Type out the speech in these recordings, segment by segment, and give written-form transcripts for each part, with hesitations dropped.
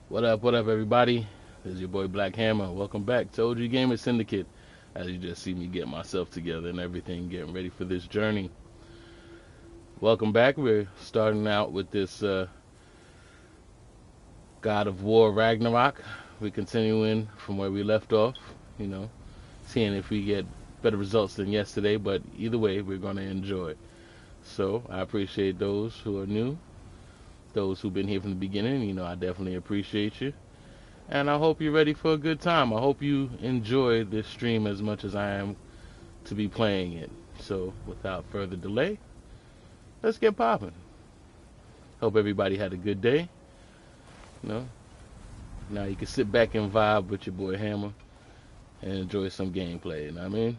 What up, everybody? This is your boy Black Hammer. Welcome back to OG Gamer Syndicate. As you just see me get myself together and everything, getting ready for this journey. Welcome back. We're starting out with this God of War Ragnarok. We're continuing from where we left off, you know, seeing if we get better results than yesterday, but either way, we're going to enjoy it. So I appreciate those who are new, those who've been here from the beginning. I definitely appreciate you. And I hope you're ready for a good time. I hope you enjoy this stream as much as I am to be playing it. So, without further delay, let's get popping. Hope everybody had a good day. You know, now you can sit back and vibe with your boy Hammer and enjoy some gameplay. You know what I mean?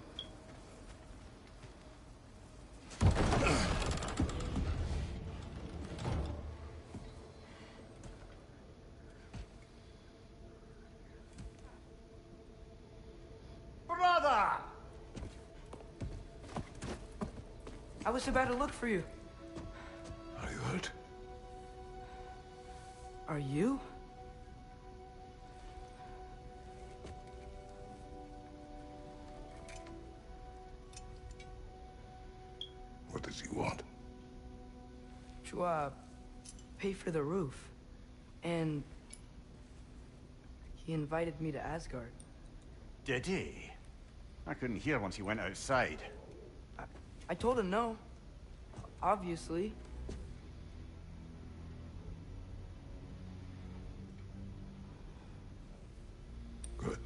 Brother! I was about to look for you. Are you hurt? Are you? What does he want? To, pay for the roof. And he invited me to Asgard. Did he? I couldn't hear once he went outside. I told him no. Obviously. Good.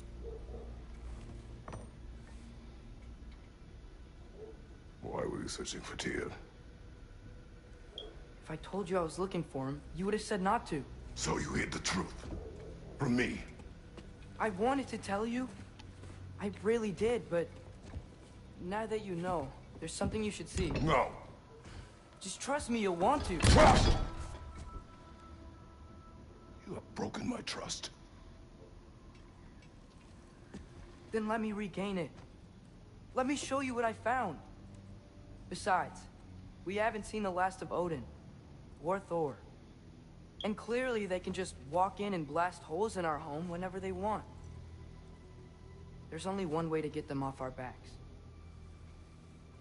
Why were you searching for Tyr? If I told you I was looking for him, you would have said not to. So you hid the truth from me. I wanted to tell you. I really did, but now that you know, there's something you should see. No. Just trust me, you'll want to. Trust! You have broken my trust. Then let me regain it. Let me show you what I found. Besides, we haven't seen the last of Odin or Thor. And clearly they can just walk in and blast holes in our home whenever they want. There's only one way to get them off our backs.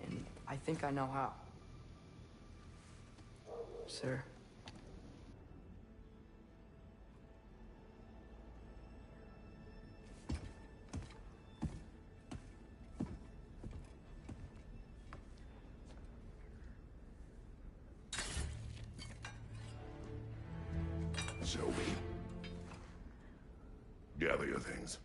And I think I know how. Sir. Show me. Gather your things.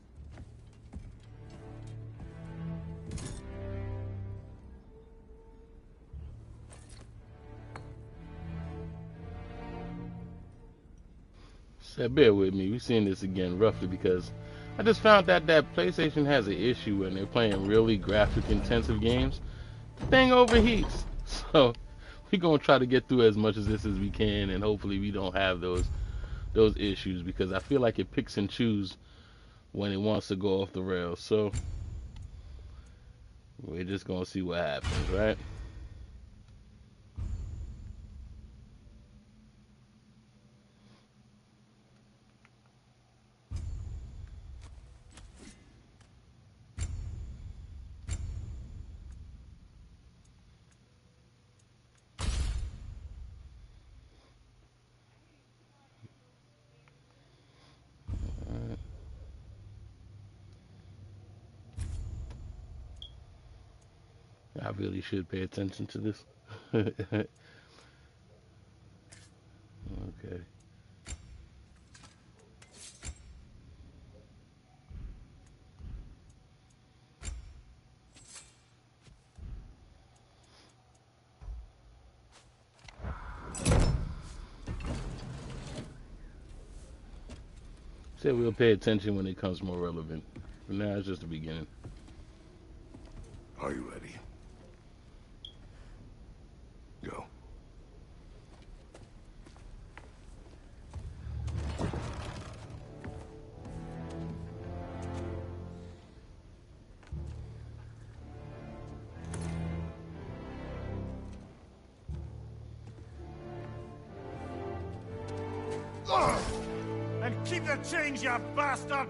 So bear with me. We're seeing this again roughly because I just found that PlayStation has an issue when they're playing really graphic intensive games. The thing overheats. So we're gonna try to get through as much of this as we can, and hopefully we don't have those issues because I feel like it picks and chooses when it wants to go off the rails. So we're just gonna see what happens, right? I really should pay attention to this. Okay. Say we'll pay attention when it comes more relevant. For now, it's just the beginning. Are you ready? Go. Keep your change, you bastard!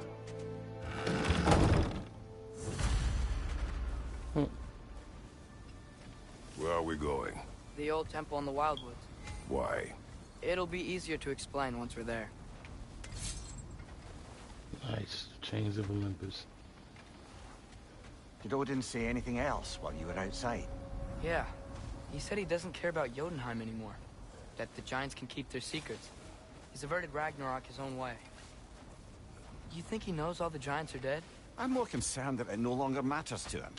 Where are we going? The old temple in the Wildwoods. Why? It'll be easier to explain once we're there. Nice. Chains of Olympus. Did Odin say anything else while you were outside? Yeah. He said he doesn't care about Jotunheim anymore. That the giants can keep their secrets. He's averted Ragnarok his own way. You think he knows all the giants are dead? I'm more concerned that it no longer matters to him.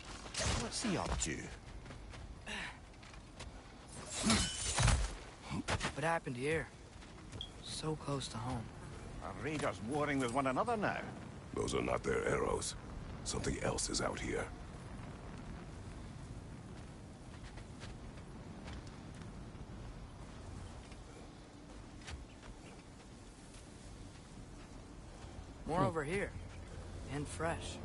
What's he up to? What happened here? So close to home. Are raiders warring with one another now? Those are not their arrows. Something else is out here. More over here. And fresh.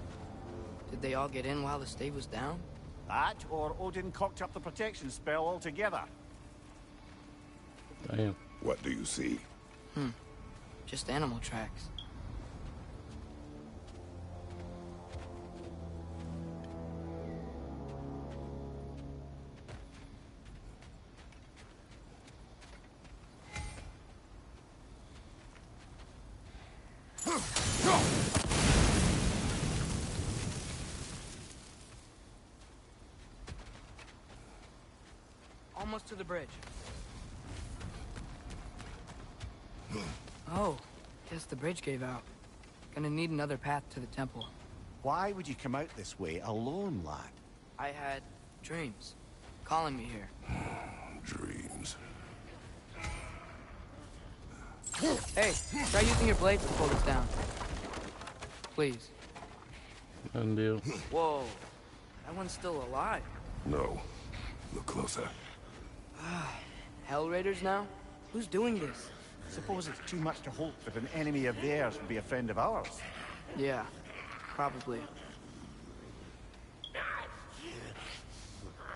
Did they all get in while the stave was down? That, or Odin cocked up the protection spell altogether. Damn. What do you see? Just animal tracks. Almost to the bridge. Oh, guess the bridge gave out. Gonna need another path to the temple. Why would you come out this way alone, lad? I had dreams calling me here. Dreams. Hey, try using your blade to pull this down. Please. Done deal. Whoa, that one's still alive. No. Look closer. Hell Raiders now? Who's doing this? Suppose it's too much to hope that an enemy of theirs would be a friend of ours. Yeah, probably.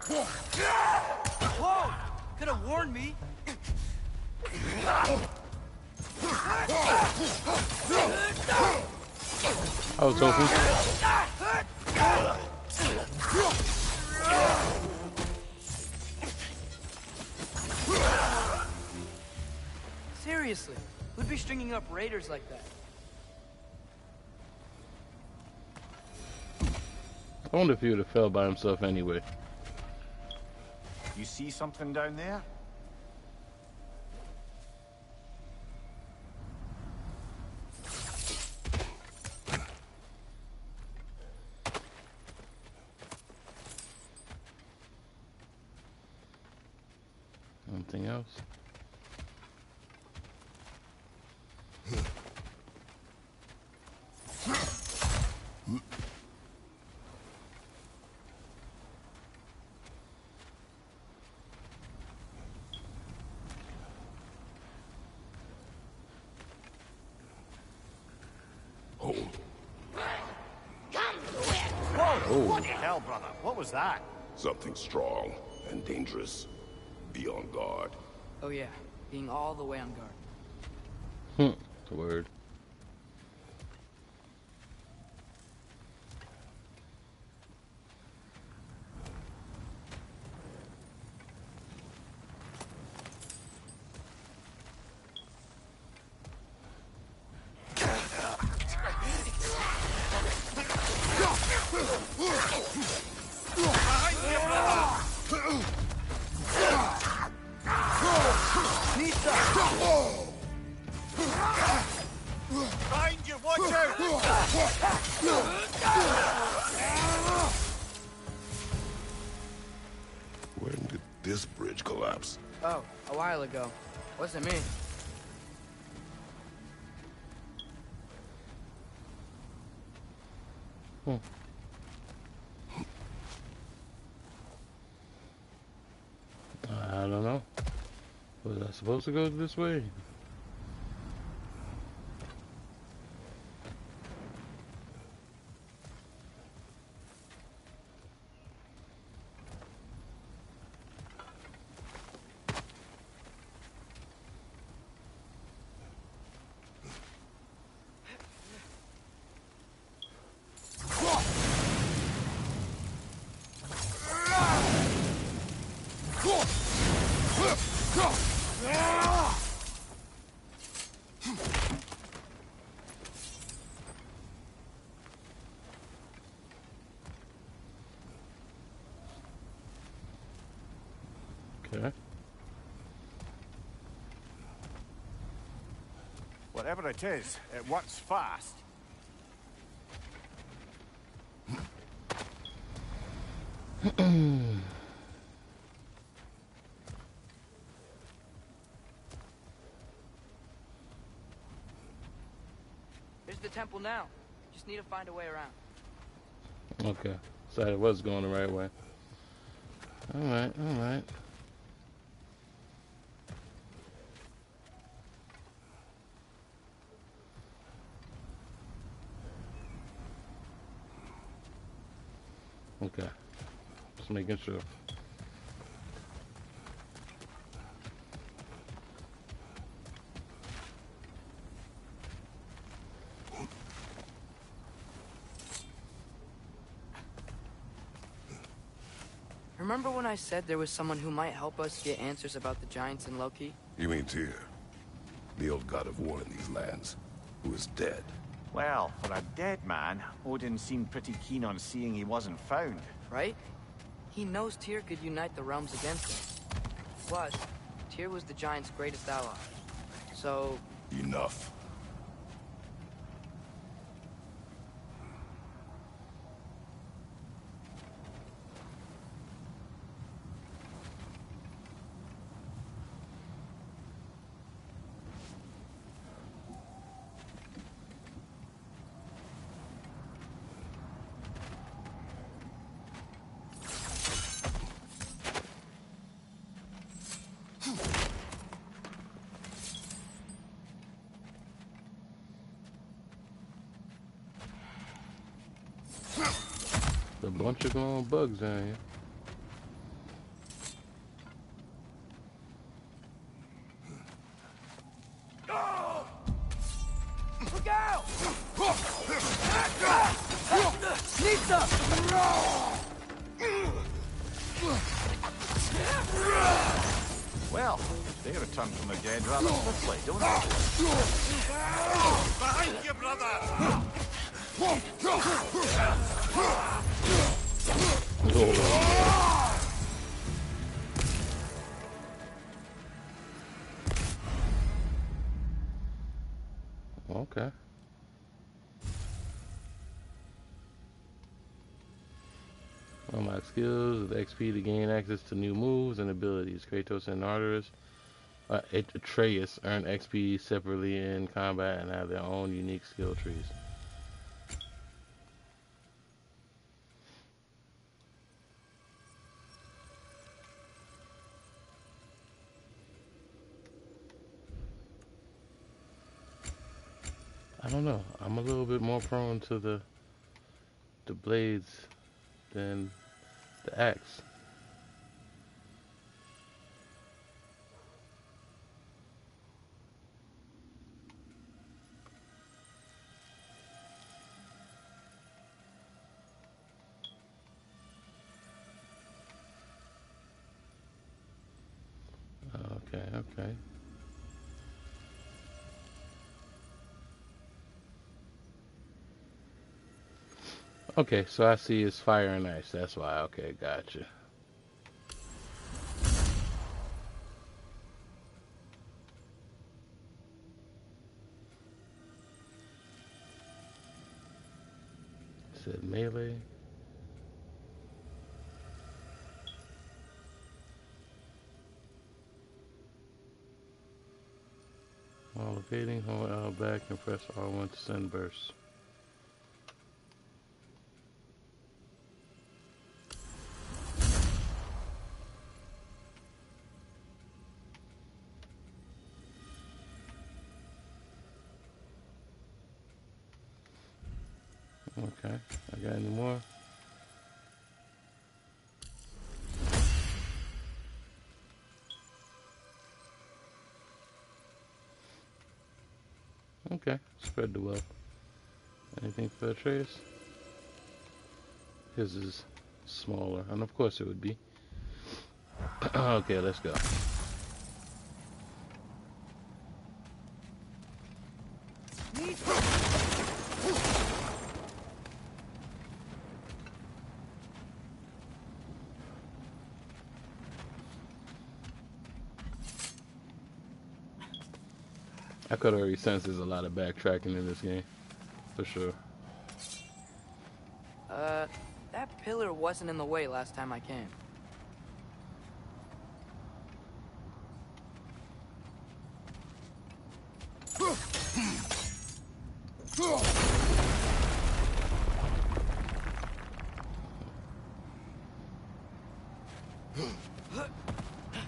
Whoa! Could have warned me. I was hoping. Seriously, who'd be stringing up raiders like that? I wonder if he would have fell by himself anyway. You see something down there? Anything else? Home. Whoa! What the hell, brother? What was that? Something strong and dangerous. Be on guard. Oh yeah, being all the way on guard. Word. Behind you, watch out! When did this bridge collapse? Oh, a while ago. Wasn't me. I don't know. Was I supposed to go this way? Okay. Whatever it is, it works fast. There's the temple now. Just need to find a way around. Okay. So it was going the right way. Alright, alright. Okay. Just making sure. Remember when I said there was someone who might help us get answers about the giants in Loki? You mean Tyr, the old god of war in these lands, who is dead? Well, for a dead man, Odin seemed pretty keen on seeing he wasn't found. Right? He knows Tyr could unite the realms against him. Plus, Tyr was the giant's greatest ally. So... Enough. A bunch of glowing bugs down here. Look out! Nita! Well, they return from the dead rather swiftly, don't they? Behind you, brother! Okay. Unlock skills with XP to gain access to new moves and abilities. Kratos and Atreus earn XP separately in combat and have their own unique skill trees. I don't know. I'm a little bit more prone to the blades than the axe. Okay, okay. Okay, so I see it's fire and ice. That's why. Okay, gotcha. Said melee. While evading, hold L back and press R1 to send bursts. Okay, I got any more? Okay, spread the wealth. Anything for Atreus? His is smaller, and of course it would be. Okay, let's go. I could already sense there's a lot of backtracking in this game, for sure. That pillar wasn't in the way last time I came.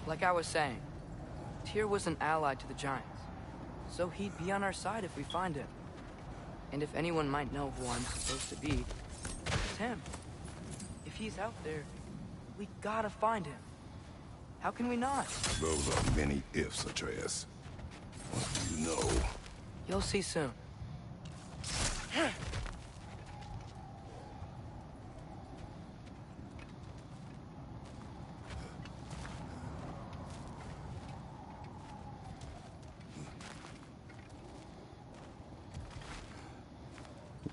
Like I was saying, Tyr was an ally to the Giants, so he'd be on our side if we find him. And if anyone might know who I'm supposed to be, it's him. If he's out there, we gotta find him. How can we not? Those are many ifs, Atreus. What do you know? You'll see soon.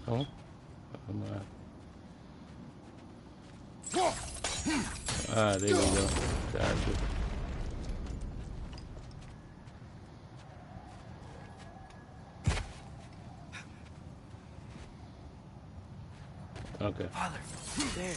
Oh, ah, there we go. Gotcha. Okay. Father, there.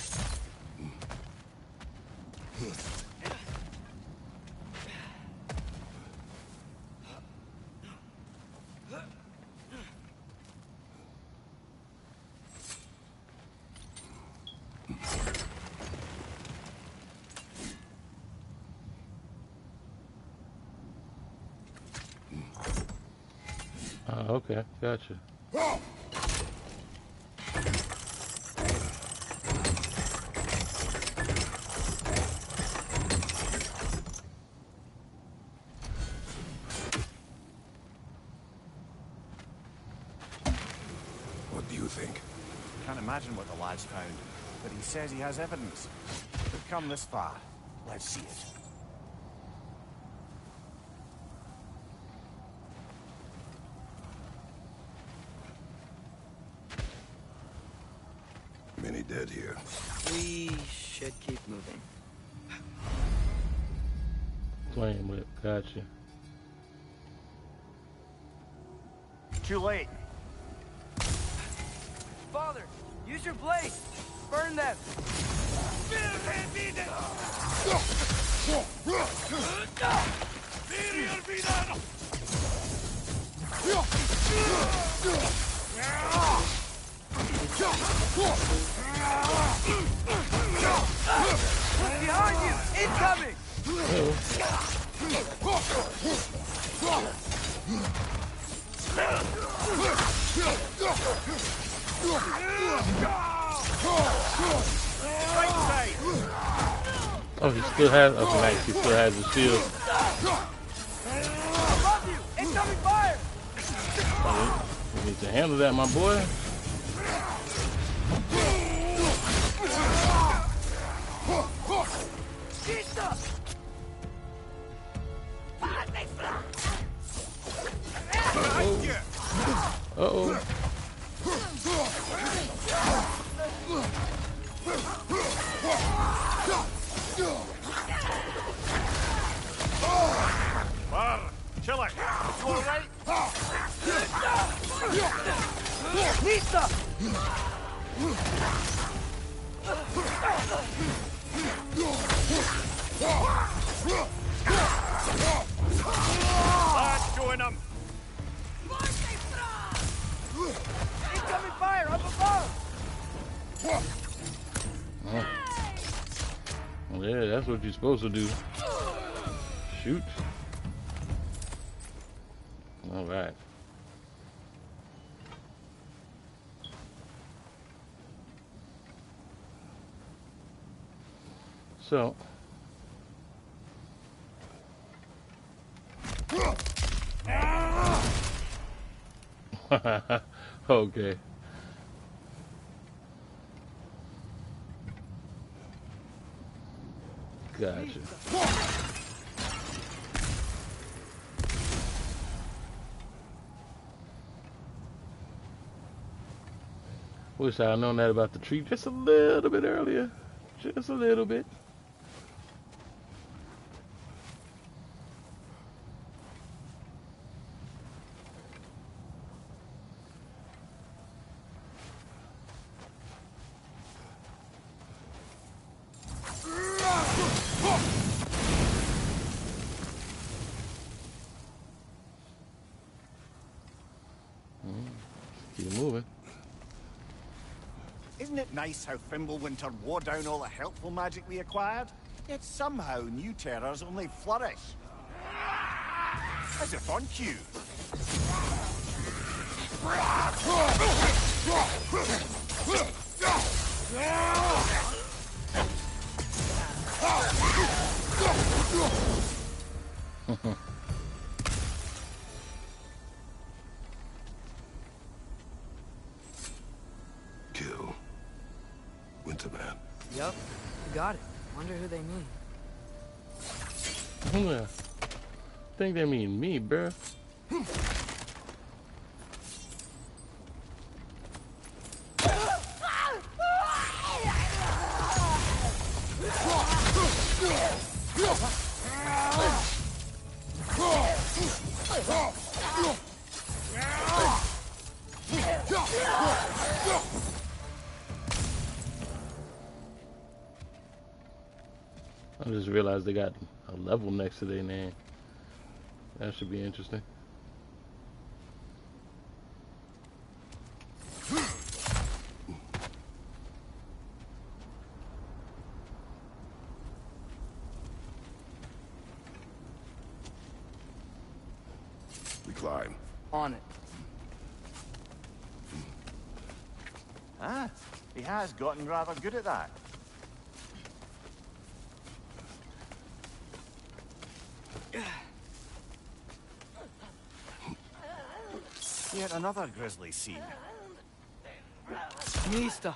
Okay, gotcha. What do you think? Can't imagine what the lad's found, but he says he has evidence. We've come this far. Let's see it. Many dead here. We should keep moving. Flame whip, gotcha. Too late. Father, use your blade. Burn them. Behind you! Incoming! Oh, he still has. Okay, nice. He still has his shield. Above you! Incoming fire! Oh, you need to handle that, my boy. Uh-oh. Chill it. You all right? Lisa! Lad's join him. Incoming fire up above! Oh. Yeah, that's what you're supposed to do. Shoot. All right. So. Okay. Gotcha. Wish I had known that about the tree just a little bit earlier. Just a little bit. nice how Fimbulwinter wore down all the helpful magic we acquired, yet somehow new terrors only flourish. As if on cue. Kill Winterman. Yup, you got it. Wonder who they mean. Yeah. Think they mean me, bruh. I just realized they got a level next to their name. That should be interesting. We climb. On it. Ah, he has gotten rather good at that. Yet another grisly scene. Mista.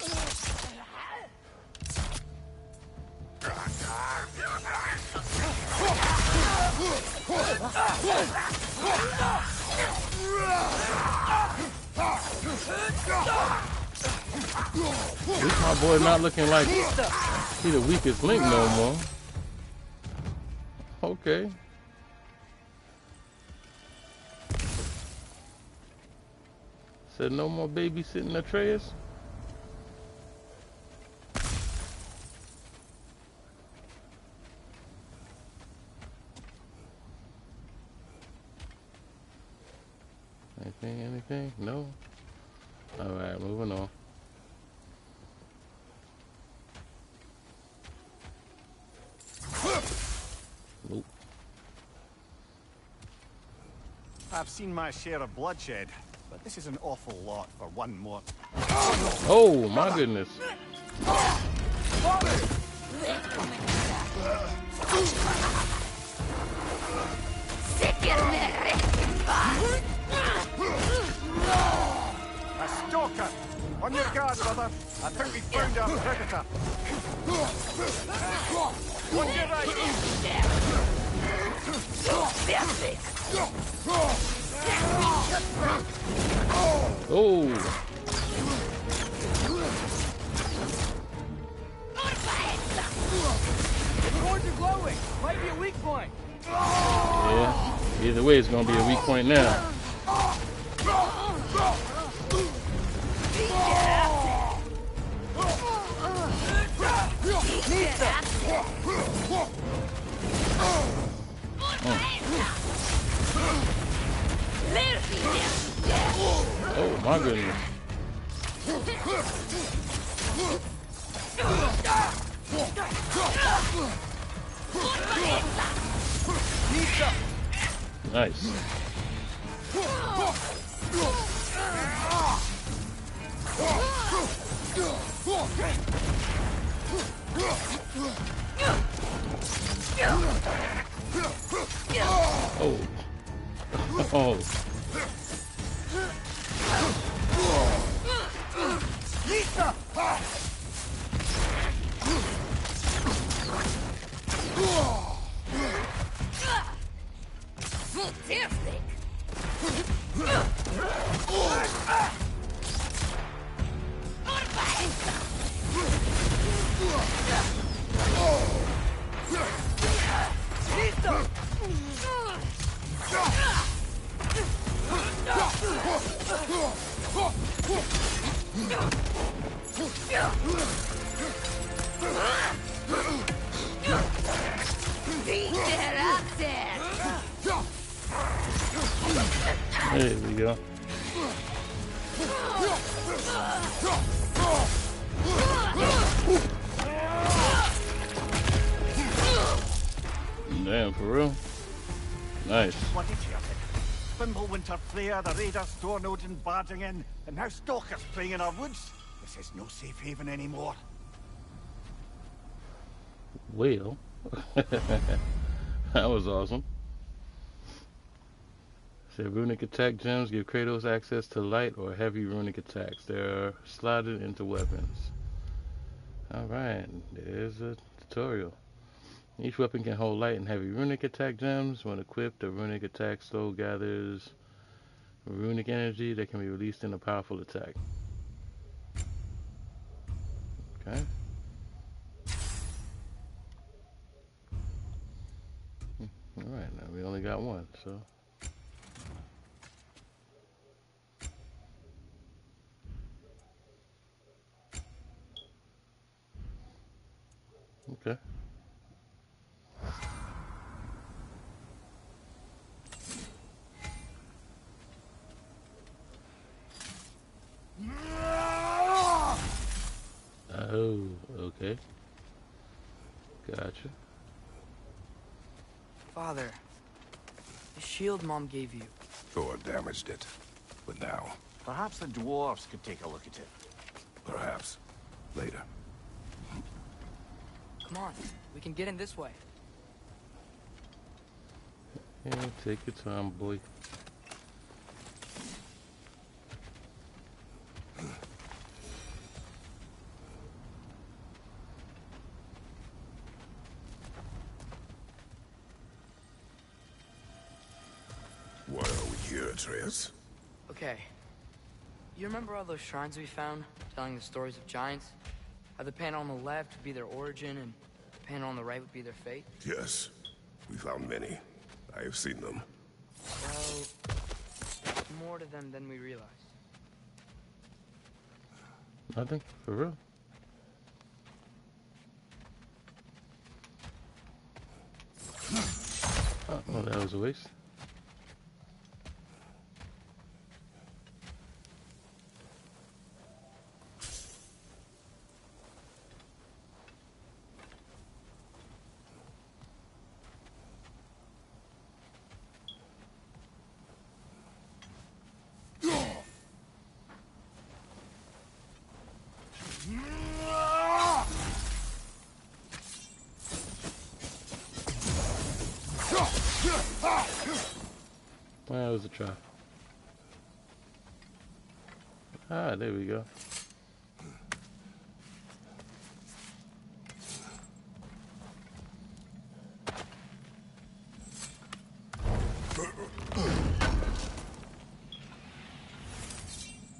At least my boy not looking like he the weakest link no more. Okay. Said no more babysitting Atreus. Anything? No? Alright, moving on. Nope. I've seen my share of bloodshed, but this is an awful lot for one more. Oh my goodness. A stalker! On your guard, brother. I think we found our predator. On your right. Oh. The cords are glowing. Might be a weak point. Yeah. Either way, it's gonna be a weak point now. Oh my goodness. Nice. Oh. Oh. There we go. Damn, for real? Nice. Bloody chaotic. Fimbulwinter Freya, the raiders, Stornodin barging in, and now stalkers preying in our woods. This is no safe haven anymore. Well, that was awesome. Said runic attack gems give Kratos access to light or heavy runic attacks. They are slotted into weapons. Alright, there's a tutorial. Each weapon can hold light and heavy runic attack gems. When equipped, the runic attack slow gathers runic energy that can be released in a powerful attack. Okay. Alright, now we only got one, so. Okay. Oh, okay. Gotcha. Father, the shield Mom gave you. Thor damaged it. But now, Perhaps the dwarves could take a look at it. perhaps, later. Come on, we can get in this way. Yeah, take your time, boy. Why are we here, Atreus? Okay. You remember all those shrines we found, telling the stories of giants? How the panel on the left would be their origin, and the panel on the right would be their fate? Yes, we found many. I have seen them. Well, more to them than we realized. Nothing? For real? Oh, well, that was a waste. Well, that was a try. Ah, there we go.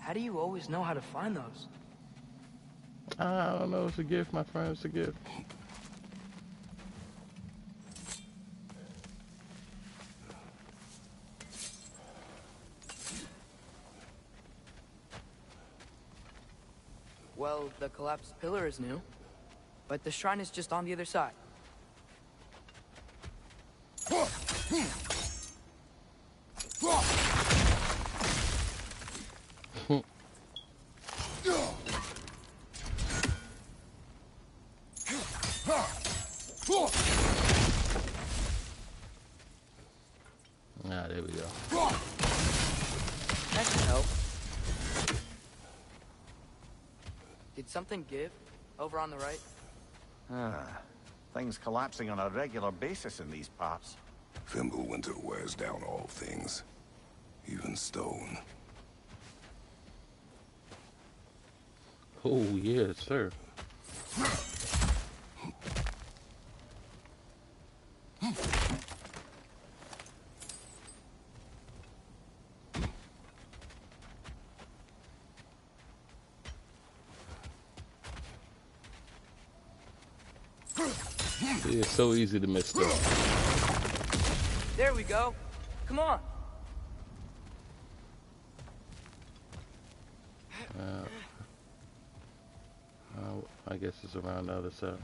How do you always know how to find those? I don't know. It's a gift, my friend. It's a gift. Well, the collapsed pillar is new, but the shrine is just on the other side. Ah, there we go. That should help. Did something give over on the right? Things collapsing on a regular basis in these parts. Fimbulwinter wears down all things, even stone. Oh, yes, sir. It's so easy to miss stuff. There we go. Come on. I guess it's around the other side.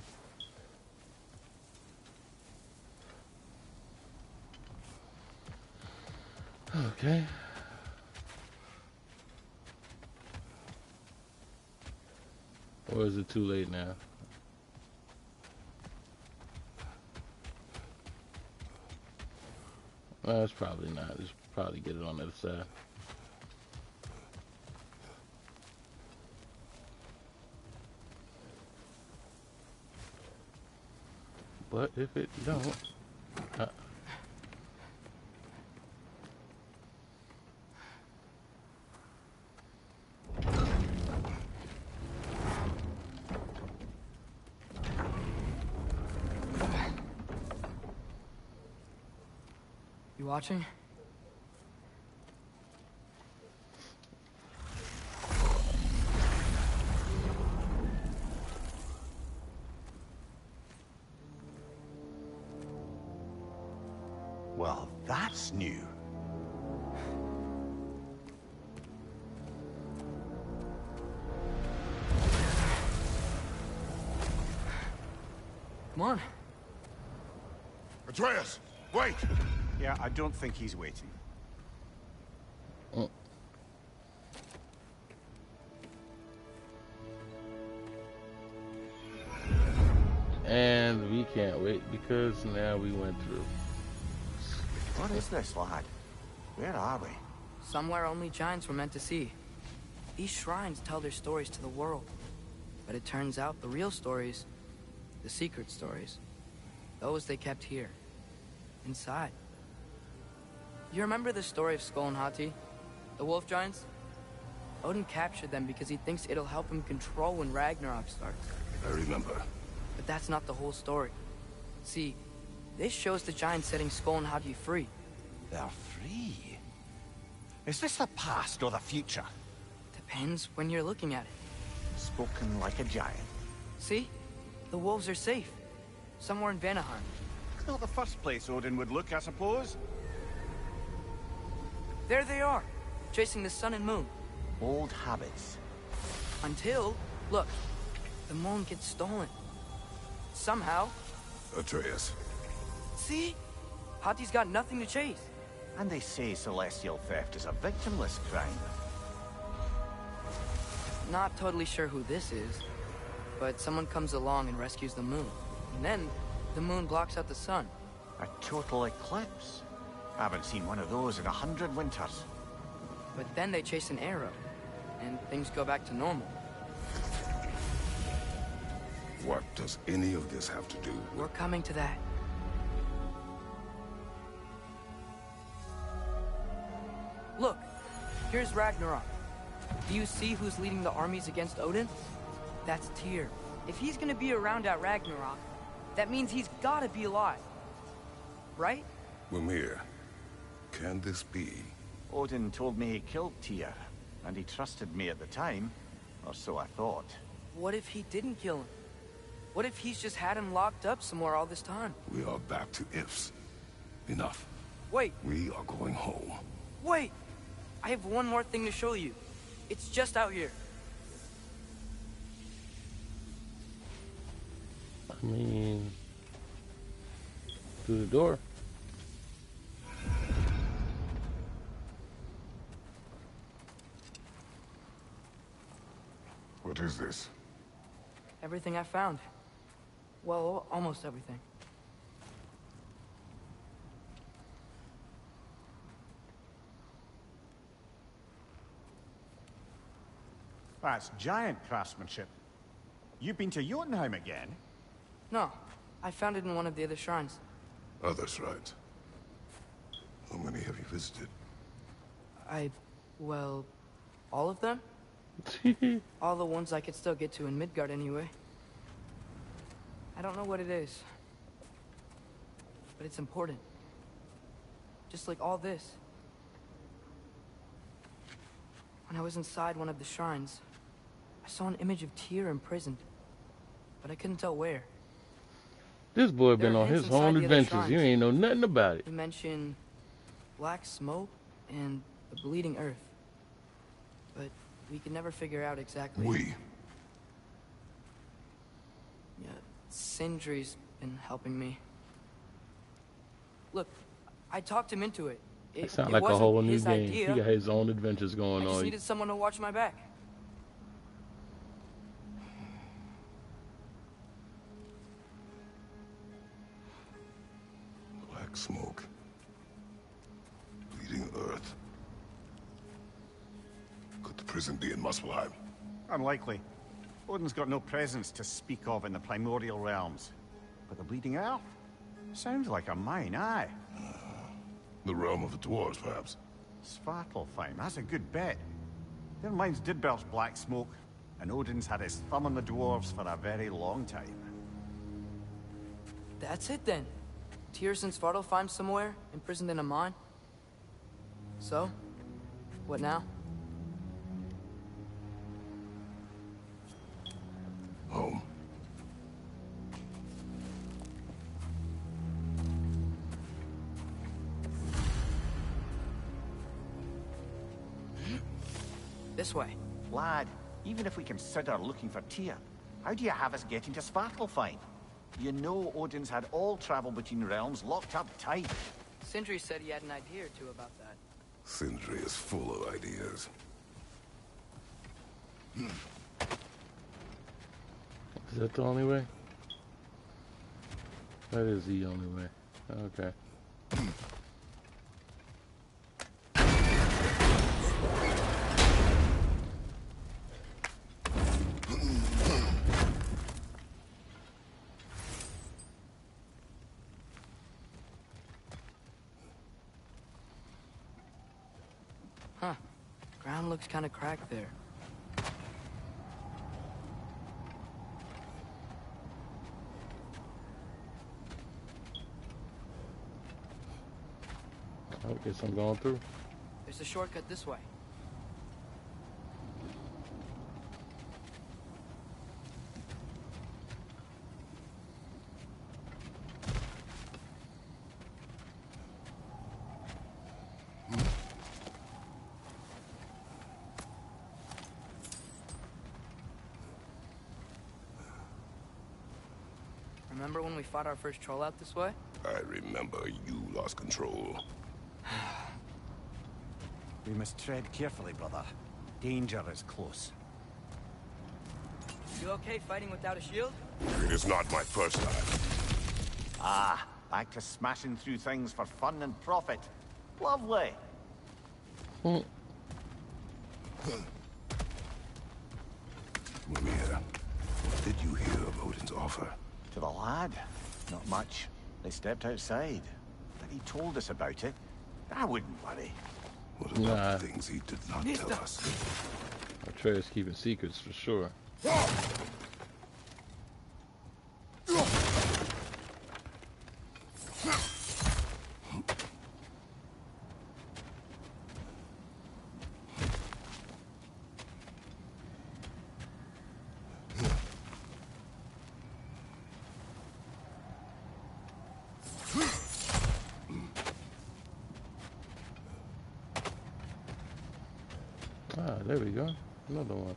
Okay. Or is it too late now? It's probably not. Just probably get it on the other side. But if it don't, uh, You watching? Well, that's new. Come on. Atreus, wait! Yeah, I don't think he's waiting. mm. And we can't wait because now we went through. What is this, lad? Where are we? Somewhere only giants were meant to see. These shrines tell their stories to the world. But it turns out the real stories, the secret stories, those they kept here, inside. You remember the story of Skull and Hati? The wolf giants? Odin captured them because he thinks it'll help him control when Ragnarok starts. I remember. But that's not the whole story. See, this shows the giants setting Skull and Hati free. They're free. Is this the past or the future? Depends when you're looking at it. Spoken like a giant. See? The wolves are safe. Somewhere in Vanaheim. Not the first place Odin would look, I suppose. There they are, chasing the sun and moon. Old habits. Until, look, the moon gets stolen. Somehow. Atreus. See? Hati's got nothing to chase. And they say celestial theft is a victimless crime. Not totally sure who this is, but someone comes along and rescues the moon. And then, the moon blocks out the sun. A total eclipse. Haven't seen one of those in 100 winters. But then they chase an arrow, and things go back to normal. What does any of this have to do with... We're coming to that. Look, here's Ragnarok. Do you see who's leading the armies against Odin? That's Tyr. If he's gonna be around at Ragnarok, that means he's gotta be alive. Right? Mimir, can this be? Odin told me he killed Tyr, and he trusted me at the time, or so I thought. What if he didn't kill him? What if he's just had him locked up somewhere all this time? We are back to ifs. Enough. Wait, We are going home. wait! I have one more thing to show you. It's just out here. I mean, through the door. What is this? Everything I found. Well, almost everything. That's giant craftsmanship. You've been to Jotunheim again? No, I found it in one of the other shrines. Others, right? How many have you visited? Well, all of them? All the ones I could still get to in Midgard anyway. I don't know what it is. But it's important. Just like all this. When I was inside one of the shrines, I saw an image of Tyr imprisoned. But I couldn't tell where. This boy been There are on his hints own inside the other adventures. shrines. You ain't know nothing about it. You mentioned black smoke and the bleeding earth. But we could never figure out exactly. We. Yeah, Sindri's been helping me. Look, I talked him into it. It sounds it like a wasn't whole new his game. idea. He got his own adventures I going just on. needed someone to watch my back. Black smoke. imprisoned thee in Muspelheim? Unlikely. Odin's got no presence to speak of in the primordial realms. But the Bleeding Earth? Sounds like a mine, aye. The realm of the dwarves, perhaps? Svartalfheim, that's a good bet. Their mines did burst black smoke, and Odin's had his thumb on the dwarves for a very long time. That's it then. Tyr's in Svartalfheim somewhere, imprisoned in a mine. So, what now? Home. This way. Lad, even if we consider looking for Tyr, how do you have us getting to Svartalfheim? You know Odin's had all travel between realms locked up tight. Sindri said he had an idea or two about that. Sindri is full of ideas. Is that the only way? That is the only way. Okay. Huh. Ground looks kind of cracked there. I guess I'm going through. There's a shortcut this way. Remember when we fought our first troll out this way? I remember you lost control. We must tread carefully, brother. Danger is close. You okay fighting without a shield? It is not my first time. Ah, back to smashing through things for fun and profit. Lovely. Mm. Mimir, what did you hear of Odin's offer? To the lad? Not much. They stepped outside. But he told us about it. I wouldn't worry. What about the things he did not tell us? Atreus keeping secrets for sure. Ah, there we go. Another one.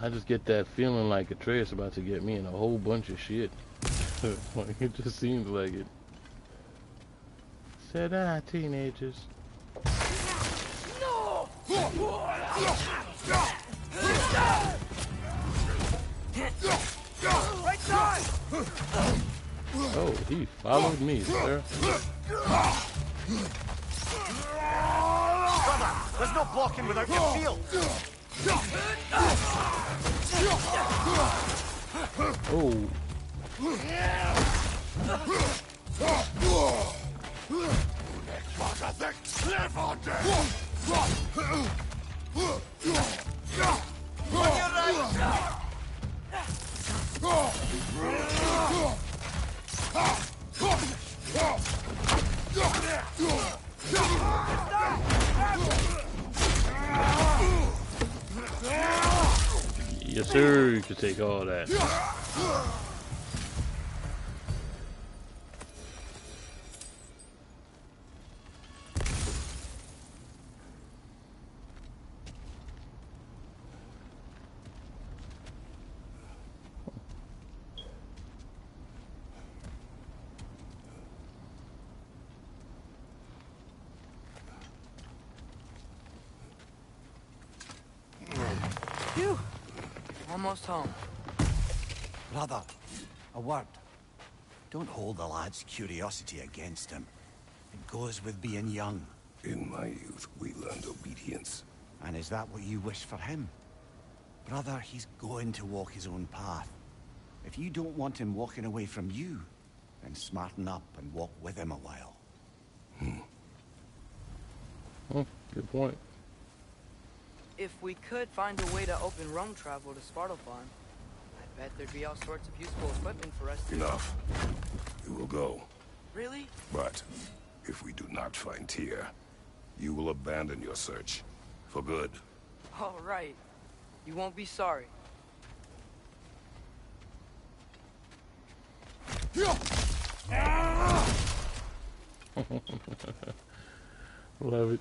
I just get that feeling like Atreus about to get me in a whole bunch of shit. Like, it just seems like it. Said teenagers. No! Right side! Oh, he followed me, sir. Brother, there's no blocking without your field. Oh. Yes, sir. You can take all that. Phew. Almost home. Brother, a word. Don't hold the lad's curiosity against him. It goes with being young. In my youth, we learned obedience. And is that what you wish for him? Brother, he's going to walk his own path. If you don't want him walking away from you, then smarten up and walk with him a while. Oh, good point. If we could find a way to open Rome travel to Svartalfheim, I bet there'd be all sorts of useful equipment for us to... Enough. We will go. Really? But if we do not find Tyr, you will abandon your search. For good. All right. You won't be sorry. Love it.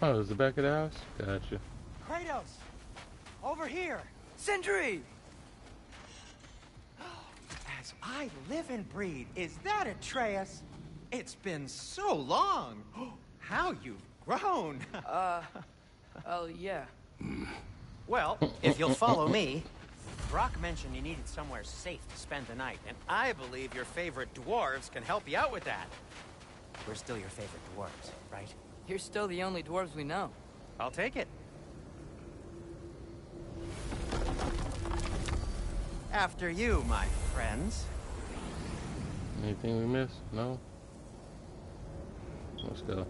Oh, is the back of the house? Gotcha. Kratos! Over here! Sindri! As I live and breathe, is that Atreus? It's been so long! How you've grown! Oh, yeah. Well, if you'll follow me, Brock mentioned you needed somewhere safe to spend the night, and I believe your favorite dwarves can help you out with that. We're still your favorite dwarves, right? You're still the only dwarves we know. I'll take it. After you, my friends. Anything we missed? No? Let's go.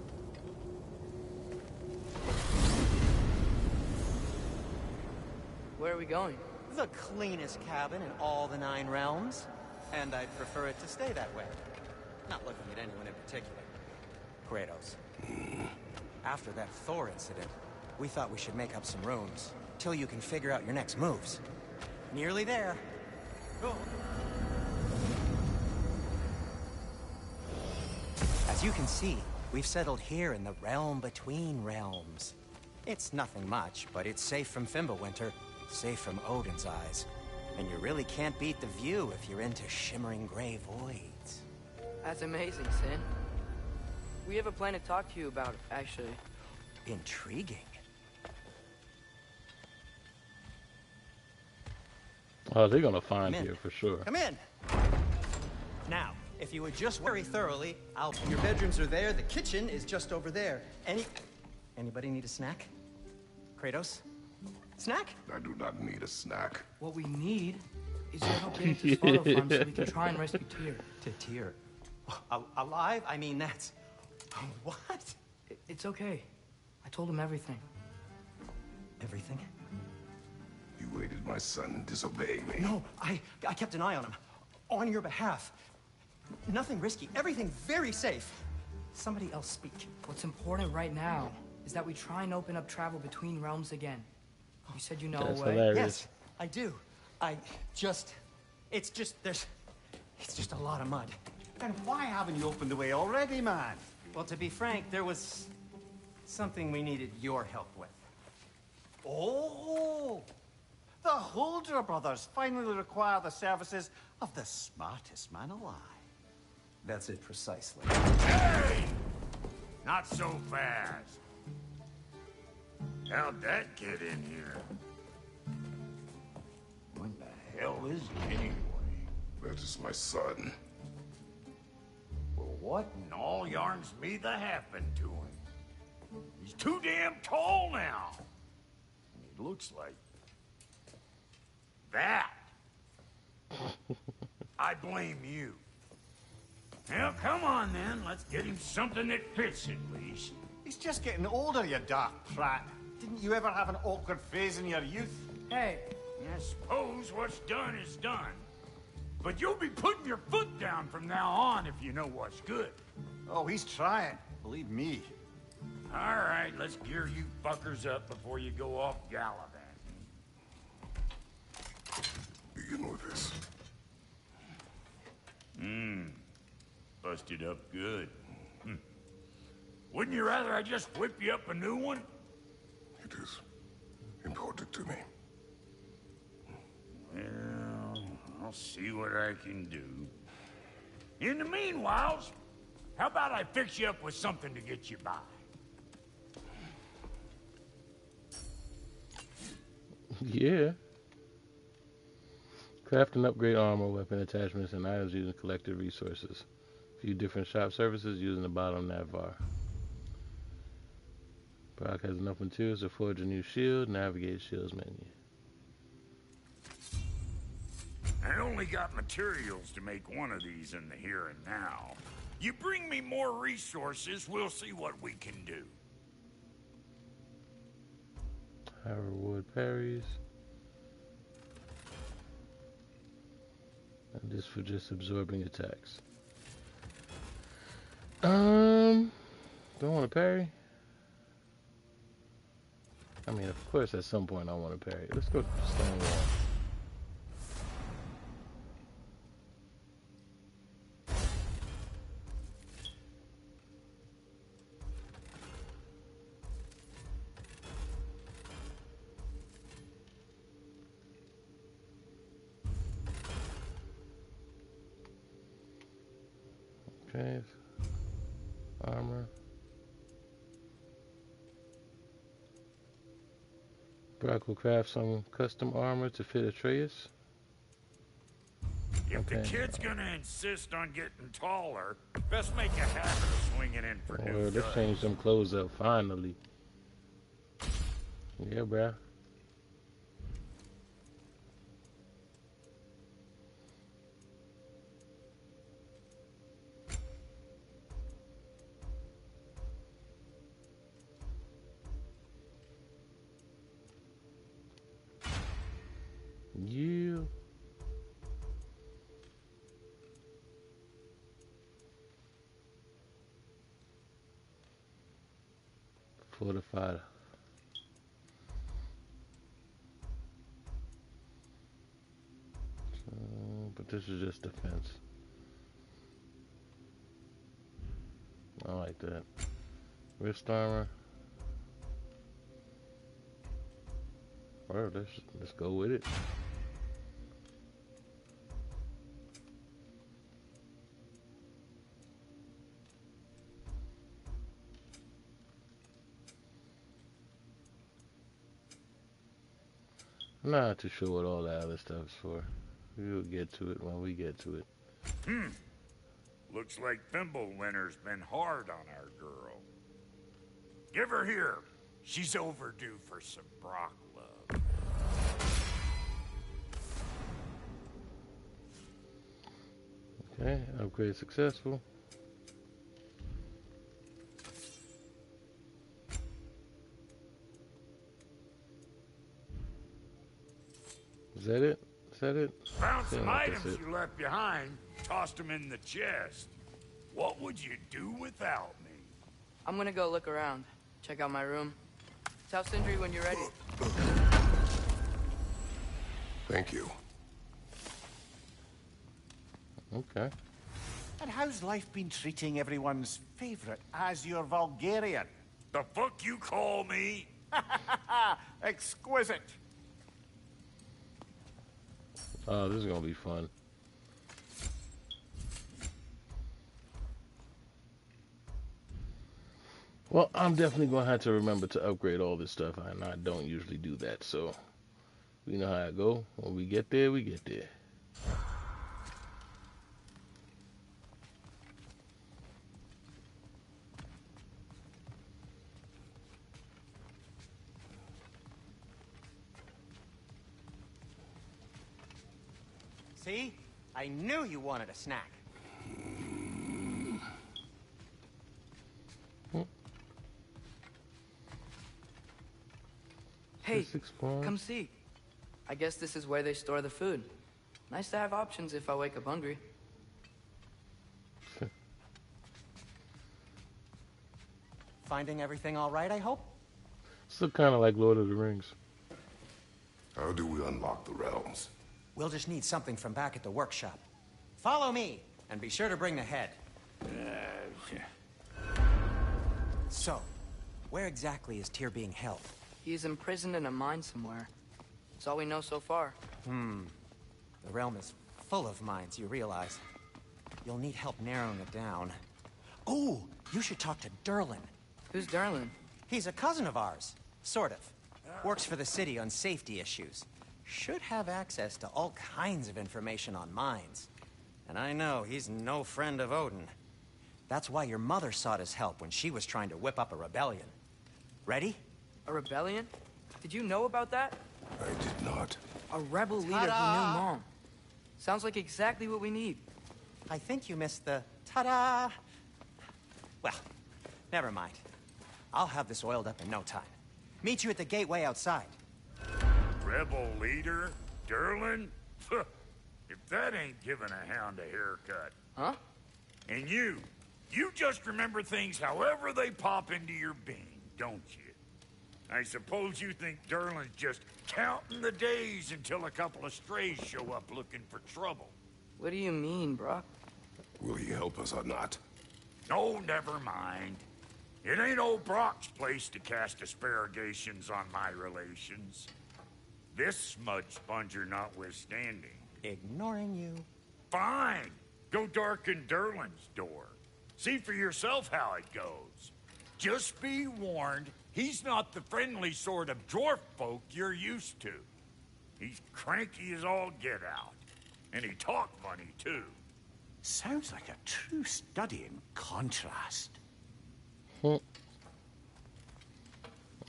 Where are we going? The cleanest cabin in all the 9 realms. And I'd prefer it to stay that way. Not looking at anyone in particular. Kratos. After that Thor incident, we thought we should make up some rooms, till you can figure out your next moves. Nearly there. Go. As you can see, we've settled here in the realm between realms. It's nothing much, but it's safe from Fimbulwinter, safe from Odin's eyes. And you really can't beat the view if you're into shimmering gray voids. That's amazing, Sin. We have a plan to talk to you about, actually. Intriguing. Oh, they're gonna find Come in. here for sure. Come in. Now, if you would just very thoroughly, your bedrooms are there. The kitchen is just over there. Anybody need a snack? Kratos? Snack? I do not need a snack. What we need is your help getting to Svartalfheim so we can try and rescue Tyr. To Tyr. Alive? I mean, that's... What? It's okay. I told him everything. Everything? You aided my son in disobeying me. No, I kept an eye on him. On your behalf. Nothing risky. Everything very safe. Somebody else speak. What's important right now is that we try and open up travel between realms again. You said you know That's a way. hilarious. Yes, I do. It's just a lot of mud. And why haven't you opened the way already, man? Well, to be frank, there was something we needed your help with. Oh! The Holder brothers finally require the services of the smartest man alive. That's it precisely. Hey! Not so fast. How'd that get in here? What the hell is he anyway? That is my son. Well, what in all yarns me that happened to him? He's too damn tall now. And he looks like... that. I blame you. Well, come on then. Let's get him something that fits at least. He's just getting older, you dark prat. Didn't you ever have an awkward phase in your youth? Hey, I suppose what's done is done. But you'll be putting your foot down from now on if you know what's good. Oh, he's trying. Believe me. All right, let's gear you fuckers up before you go off gallivanting. Begin with this. Busted up good. Wouldn't you rather I just whip you up a new one? It is important to me. Well, I'll see what I can do. In the meanwhile, how about I fix you up with something to get you by? Yeah. Craft and upgrade armor, weapon attachments, and items using collected resources. View different shop services using the bottom nav bar. Brock has enough materials to forge a new shield. Navigate shields menu. I only got materials to make one of these in the here and now. You bring me more resources, we'll see what we can do. High reward parries. And this for just absorbing attacks. Don't want to parry. I mean, of course, at some point I want to parry. Let's go to the stone wall. Okay, armor. Brock will craft some custom armor to fit Atreus. If the Okay. kid's gonna insist on getting taller, best make a habit of swinging in for new Let's guns. change some clothes up finally. Yeah, bruh. Yeah. Fortified. But this is just defense. I like that. Wrist armor. Alright, let's go with it. I'm not too sure what all that other stuff's for. We'll get to it when we get to it. Looks like Thimblewinter's been hard on our girl. Give her here. She's overdue for some Brock love. Okay, upgrade successful. Is that it? Is that it? Found some Seems like that's items it. you left behind, tossed them in the chest. What would you do without me? I'm gonna go look around. Check out my room. Tell Sindri when you're ready. Thank you. Okay. And how's life been treating everyone's favorite Azure Vulgarian? The fuck you call me? Exquisite. Oh, this is gonna be fun. Well, I'm definitely gonna have to remember to upgrade all this stuff, and I don't usually do that, so we know how it go. When we get there, we get there. See? I knew you wanted a snack. Hey, Just explore. come see. I guess this is where they store the food. Nice to have options if I wake up hungry. Finding everything all right, I hope? Still kind of like Lord of the Rings. How do we unlock the realms? We'll just need something from back at the workshop. Follow me, and be sure to bring the head. So, where exactly is Tyr being held? He's imprisoned in a mine somewhere. That's all we know so far. The realm is full of mines, you realize. You'll need help narrowing it down. Oh, you should talk to Derlin. Who's Darlin? He's a cousin of ours. Sort of. Works for the city on safety issues. Should have access to all kinds of information on mines. And I know he's no friend of Odin. That's why your mother sought his help when she was trying to whip up a rebellion. Ready? A rebellion? Did you know about that? I did not. A rebel leader who knew Mom. Sounds like exactly what we need. I think you missed the ta-da. Well, never mind. I'll have this oiled up in no time. Meet you at the gateway outside. Rebel leader? Derlin? If that ain't giving a hound a haircut. Huh? And you just remember things however they pop into your being, don't you? I suppose you think Derlin's just counting the days until a couple of strays show up looking for trouble. What do you mean, Brock? Will he help us or not? No, never mind. It ain't old Brock's place to cast asparagations on my relations. This smudge sponger notwithstanding. Ignoring you. Fine. Go darken Derlin's door. See for yourself how it goes. Just be warned, he's not the friendly sort of dwarf folk you're used to. He's cranky as all get out. And he talk funny, too. Sounds like a true study in contrast.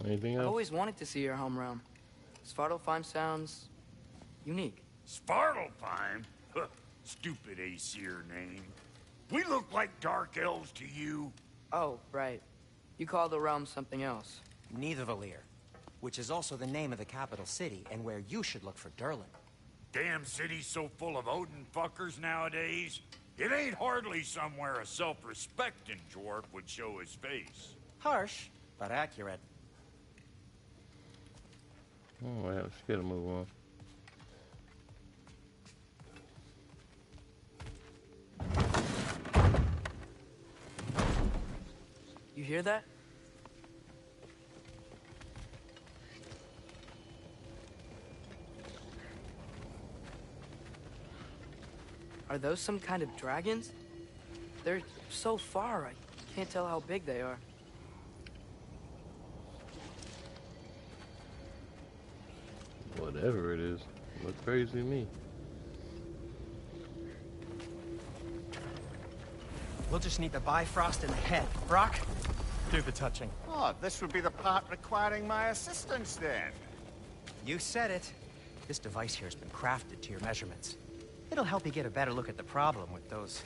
Anything I've else? always wanted to see your home realm. Svartalfheim sounds unique. Svartalfheim? Huh, stupid Aesir name. We look like dark elves to you. Oh, right. You call the realm something else. Nidavellir, which is also the name of the capital city and where you should look for Derlin. Damn city's so full of Odin fuckers nowadays. It ain't hardly somewhere a self-respecting dwarf would show his face. Harsh, but accurate. Oh, yeah, let's get a move on. You hear that? Are those some kind of dragons? They're so far, I can't tell how big they are. Whatever it is, look crazy to me. We'll just need the Bifrost in the head. Brock, do the touching. Oh, this would be the part requiring my assistance then. You said it. This device here has been crafted to your measurements. It'll help you get a better look at the problem with those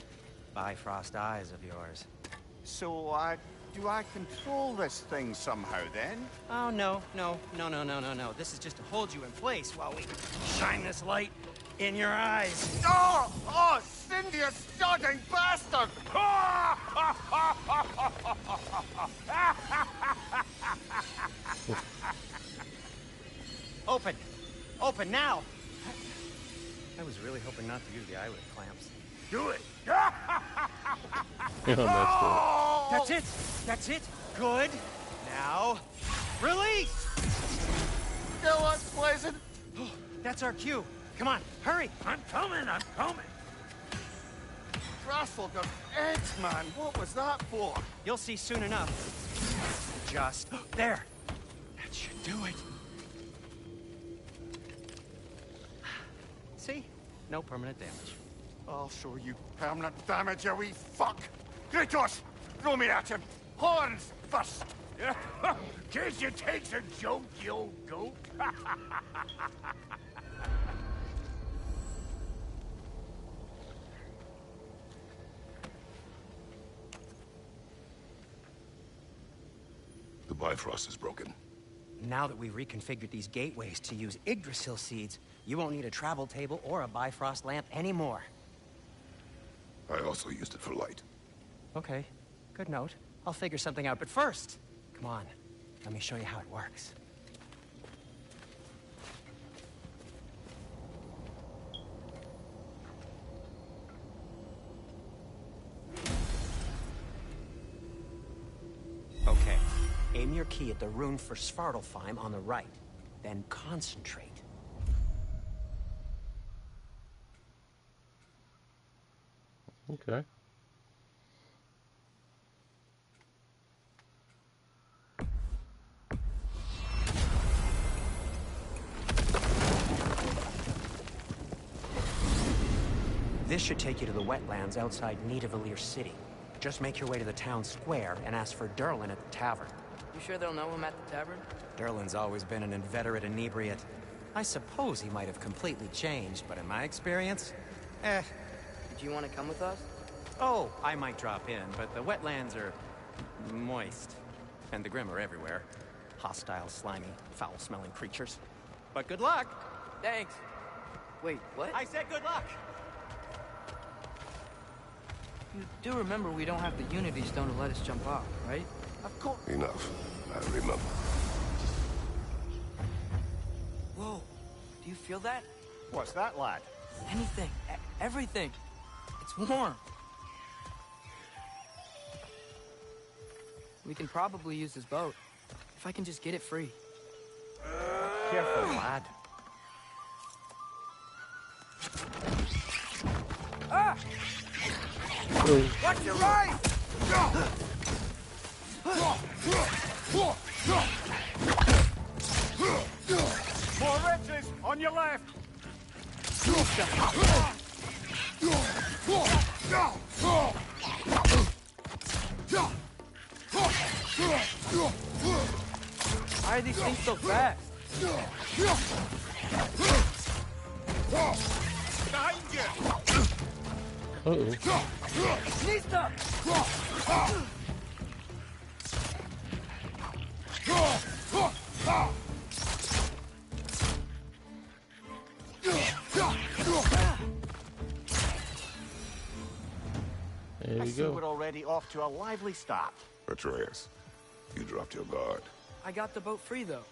Bifrost eyes of yours. So, do I control this thing somehow then? Oh, no. This is just to hold you in place while we shine this light in your eyes. Oh! Oh, Cindy, you starting bastard! Open! Open now! I was really hoping not to use the eyelid clamps. Do it! You know, messed up. That's it! That's it! Good! Now, release! Go on, Pleasant! That's our cue. Come on, hurry! I'm coming! Rascal got eggs, man. What was that for? You'll see soon enough. Just there. That should do it. See? No permanent damage. I'll show you permanent damage, you wee fuck! Kratos! Throw me at him! Horns first! Guess you takes a joke, you old goat. The Bifrost is broken. Now that we've reconfigured these gateways to use Yggdrasil seeds, you won't need a travel table or a Bifrost lamp anymore. I also used it for light. Okay, good note. I'll figure something out, but first, come on, let me show you how it works. Okay, aim your key at the rune for Svartalfheim on the right, then concentrate. Okay. This should take you to the wetlands outside Nidavellir City. Just make your way to the town square and ask for Durlin at the tavern. You sure they'll know him at the tavern? Durlin's always been an inveterate inebriate. I suppose he might have completely changed, but in my experience, Do you want to come with us? Oh, I might drop in, but the wetlands are moist. And the Grim are everywhere. Hostile, slimy, foul-smelling creatures. But good luck! Thanks. Wait, what? I said good luck! You do remember we don't have the Unity Stone to let us jump off, right? Of course. Enough. I remember. Whoa. Do you feel that? What's that, lad? Anything. Everything. It's warm. We can probably use this boat. If I can just get it free. Careful, lad. Ah! Watch your right! More wretches on your left! Why are these things so fast? Behind you! Uh-oh. Nista! There I we see go. we're already off to a lively start. Atreus, you dropped your guard. I got the boat free, though.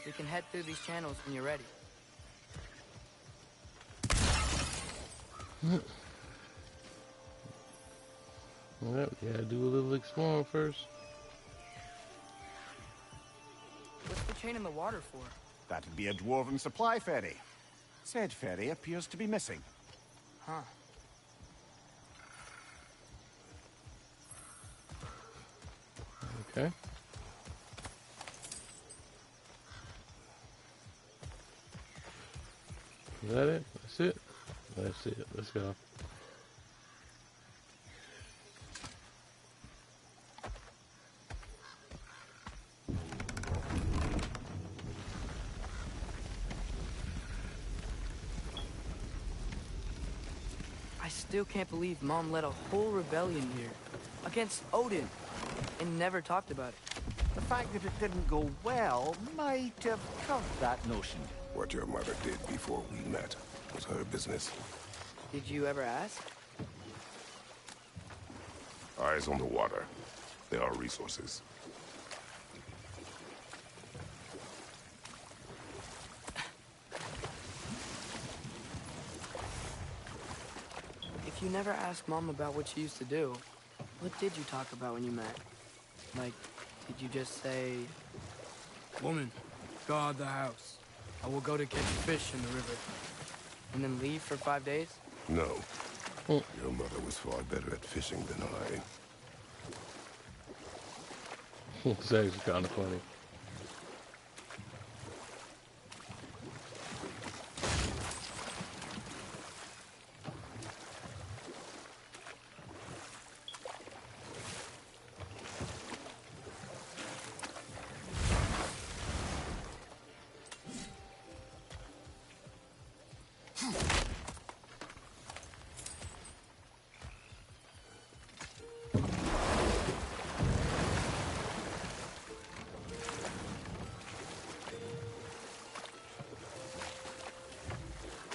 We can head through these channels when you're ready. Well, yeah, do a little exploring first. What's the chain in the water for? That'd be a dwarven supply ferry. Said ferry appears to be missing. Huh. Okay. Is that it? That's it? That's it. Let's go. I still can't believe Mom led a whole rebellion here. Against Odin. And never talked about it. The fact that it didn't go well might have covered that notion. What your mother did before we met was her business. Did you ever ask? Eyes on the water. There are resources. If you never asked Mom about what she used to do, what did you talk about when you met? Like, did you just say, "Woman, guard the house. I will go to catch fish in the river," and then leave for 5 days? No. Hmm. Your mother was far better at fishing than I. It's actually kind of funny.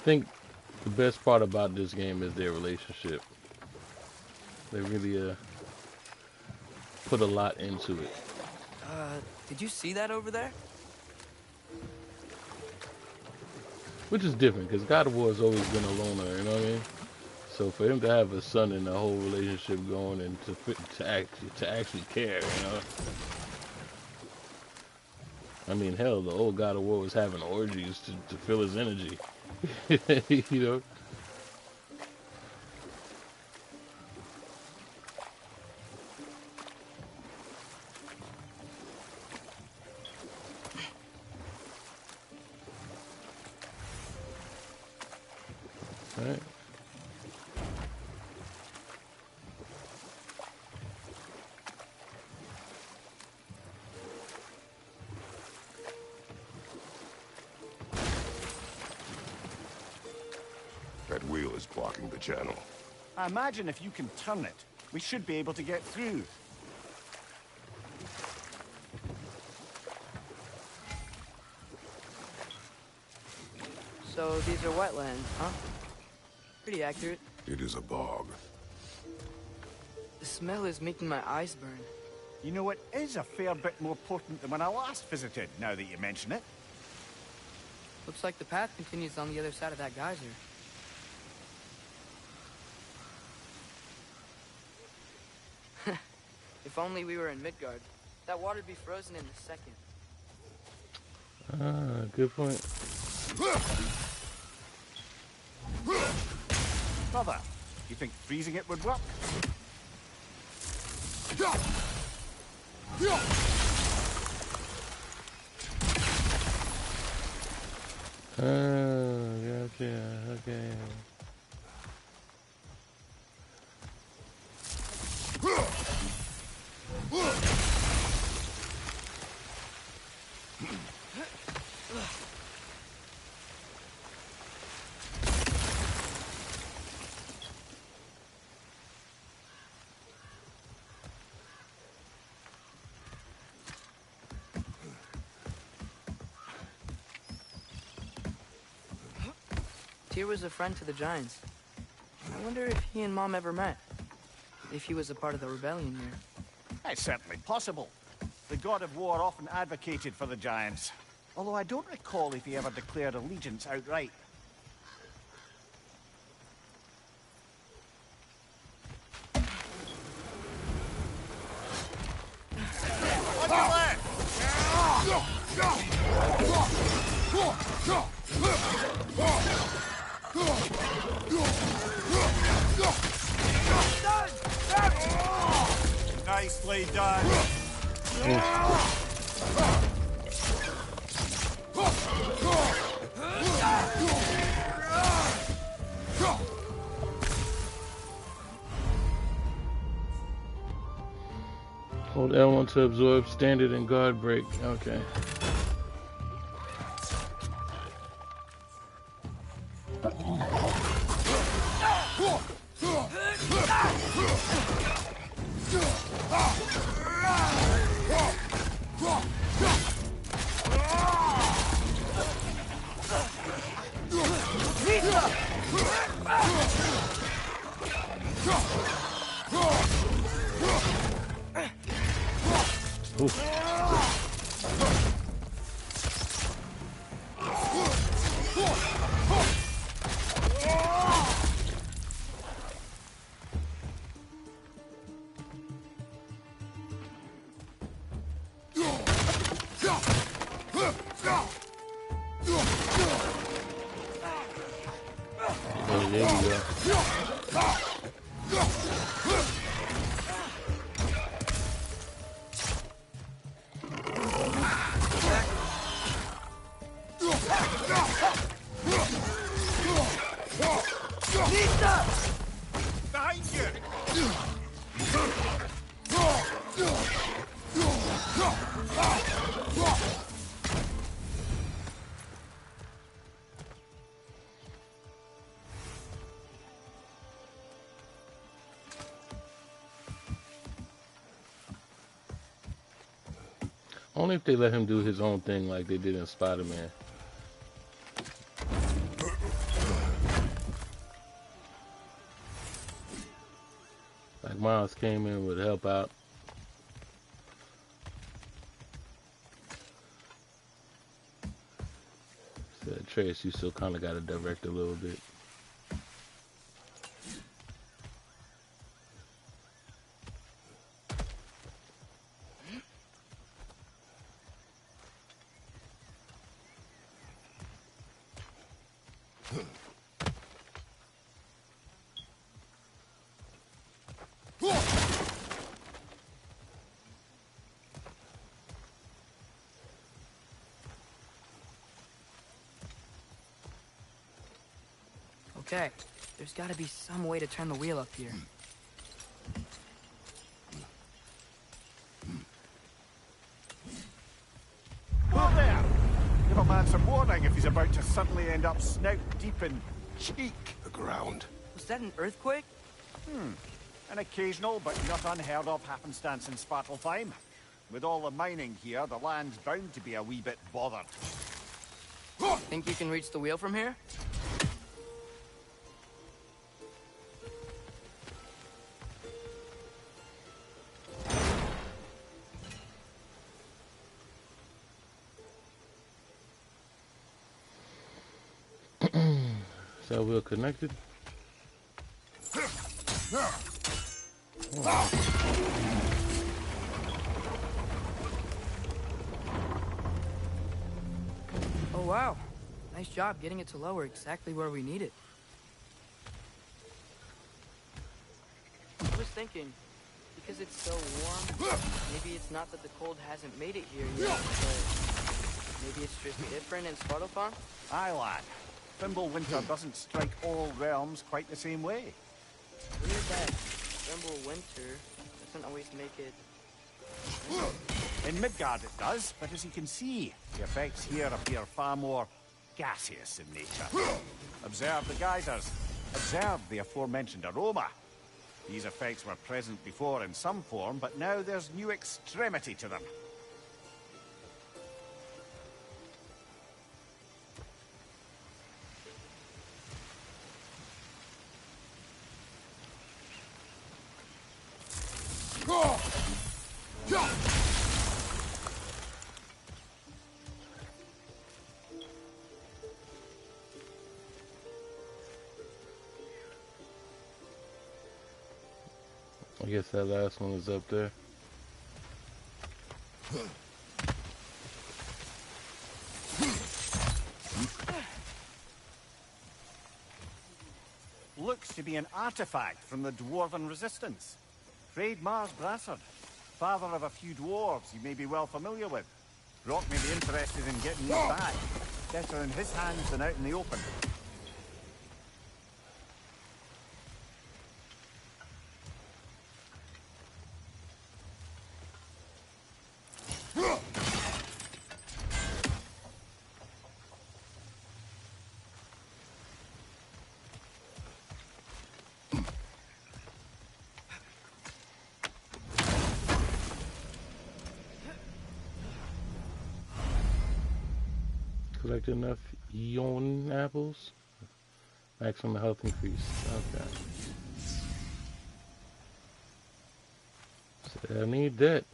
think the best part about this game is their relationship. They really put a lot into it. Did you see that over there? Which is different, because God of War has always been a loner, you know what I mean? So for him to have a son and the whole relationship going and to actually care, you know? I mean, hell, the old God of War was having orgies to fill his energy. You know? Right. That wheel is blocking the channel. I imagine if you can turn it, we should be able to get through. So these are wetlands, huh? Pretty accurate. It is a bog. The smell is making my eyes burn. You know, it is a fair bit more potent than when I last visited, now that you mention it. Looks like the path continues on the other side of that geyser. If only we were in Midgard. That water'd be frozen in a second. Ah, good point. Brother, you think freezing it would work? Gotcha, okay. Tyr was a friend to the Giants. I wonder if he and Mom ever met. If he was a part of the rebellion here. It's certainly possible. The god of war often advocated for the Giants. Although I don't recall if he ever declared allegiance outright. On your left! Nicely done. Hold L1 to absorb standard and guard break. Okay. Oh, there you go. Behind you! Only if they let him do his own thing like they did in Spider-Man. mouse came in would help out. So Trace, you still kind of got to direct a little bit. Okay, there's gotta be some way to turn the wheel up here. Hold there! Give a man some warning if he's about to suddenly end up snout deep in cheek. The ground. Was that an earthquake? An occasional but not unheard of happenstance in Svartalfheim. With all the mining here, the land's bound to be a wee bit bothered. Think you can reach the wheel from here? Is that wheel connected? Oh wow, nice job getting it to lower exactly where we need it. I was thinking, because it's so warm, maybe it's not that the cold hasn't made it here yet, but maybe it's just different in Svartalfheim? Aye, lad. Thimble winter doesn't strike all realms quite the same way. Weird that Trimble winter doesn't always make it... In Midgard it does, but as you can see, the effects here appear far more gaseous in nature. Observe the geysers. Observe the aforementioned aroma. These effects were present before in some form, but now there's new extremity to them. I guess that last one is up there. Looks to be an artifact from the Dwarven Resistance. Freyd Mars Brassard, father of a few dwarves you may be well familiar with. Brock may be interested in getting these back. Better in his hands than out in the open. Collect enough Eon apples. Maximum health increase. Okay. So I need that.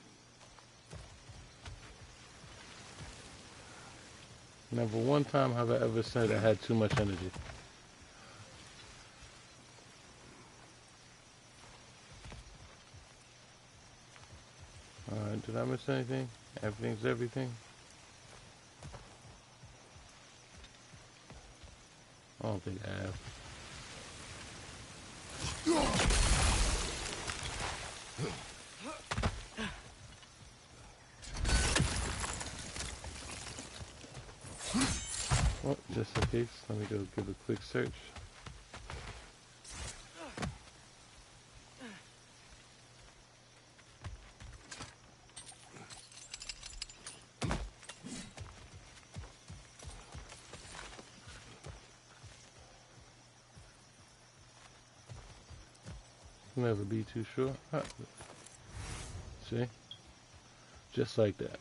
Never one time have I ever said I had too much energy. Alright, did I miss anything? Everything's everything. I don't think I have. Well, just in case, let me go give a quick search. Never be too sure. Ah, see? Just like that.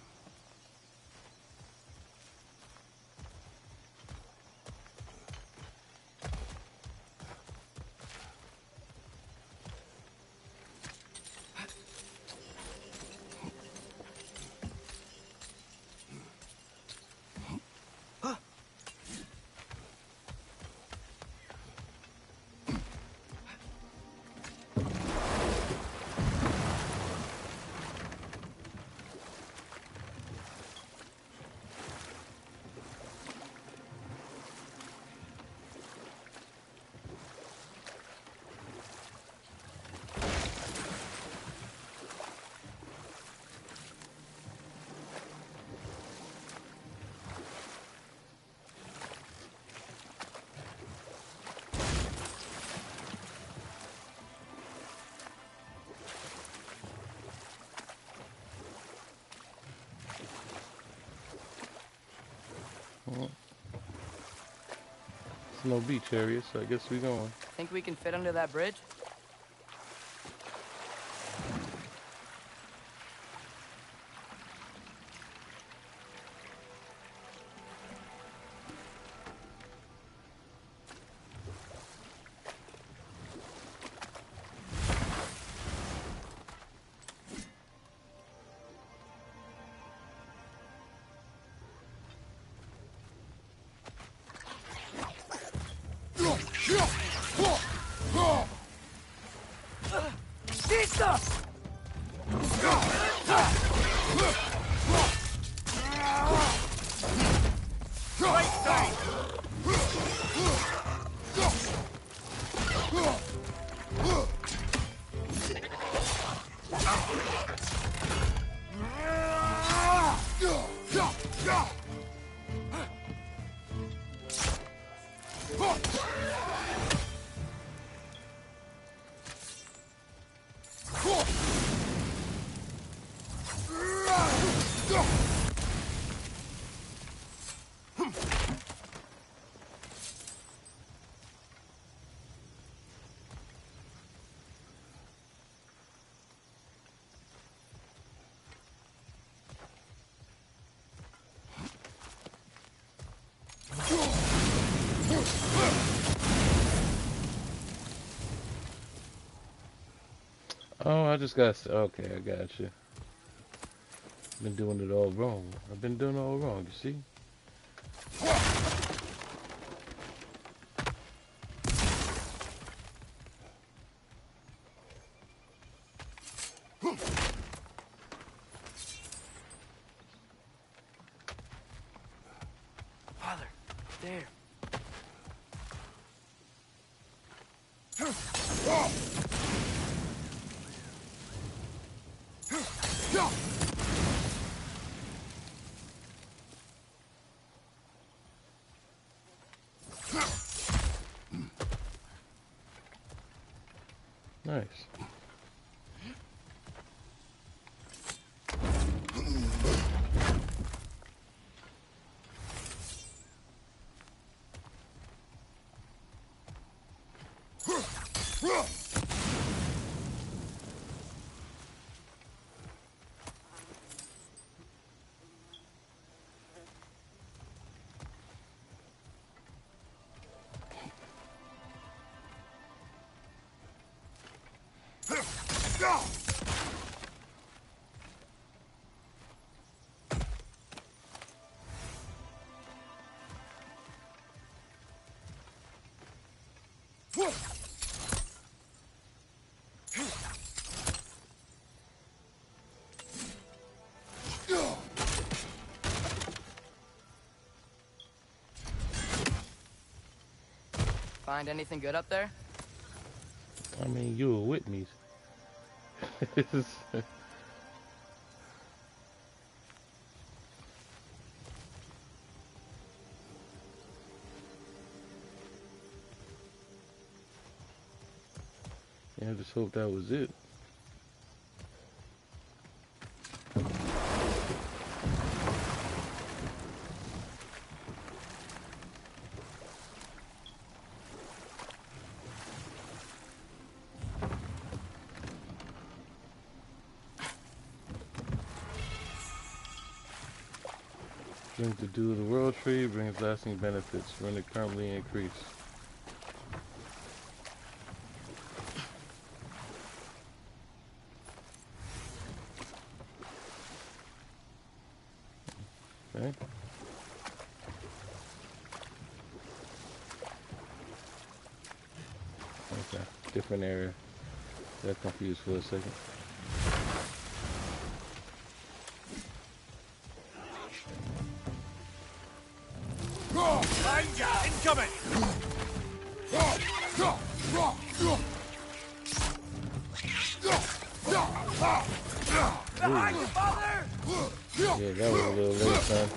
no beach area, so I guess we're going. Think we can fit under that bridge? Oh, I just got. Okay, I got you. Been doing it all wrong. I've been doing it all wrong, you see? Father, there. Nice. Find anything good up there? I mean, you were with me. Yeah, I just hope that was it. Drink the dew of the world tree brings lasting benefits. Run it currently increase. Okay. Okay. Different area. Got confused for a second. Incoming! Behind you, Father! Yeah, that was a little late, son.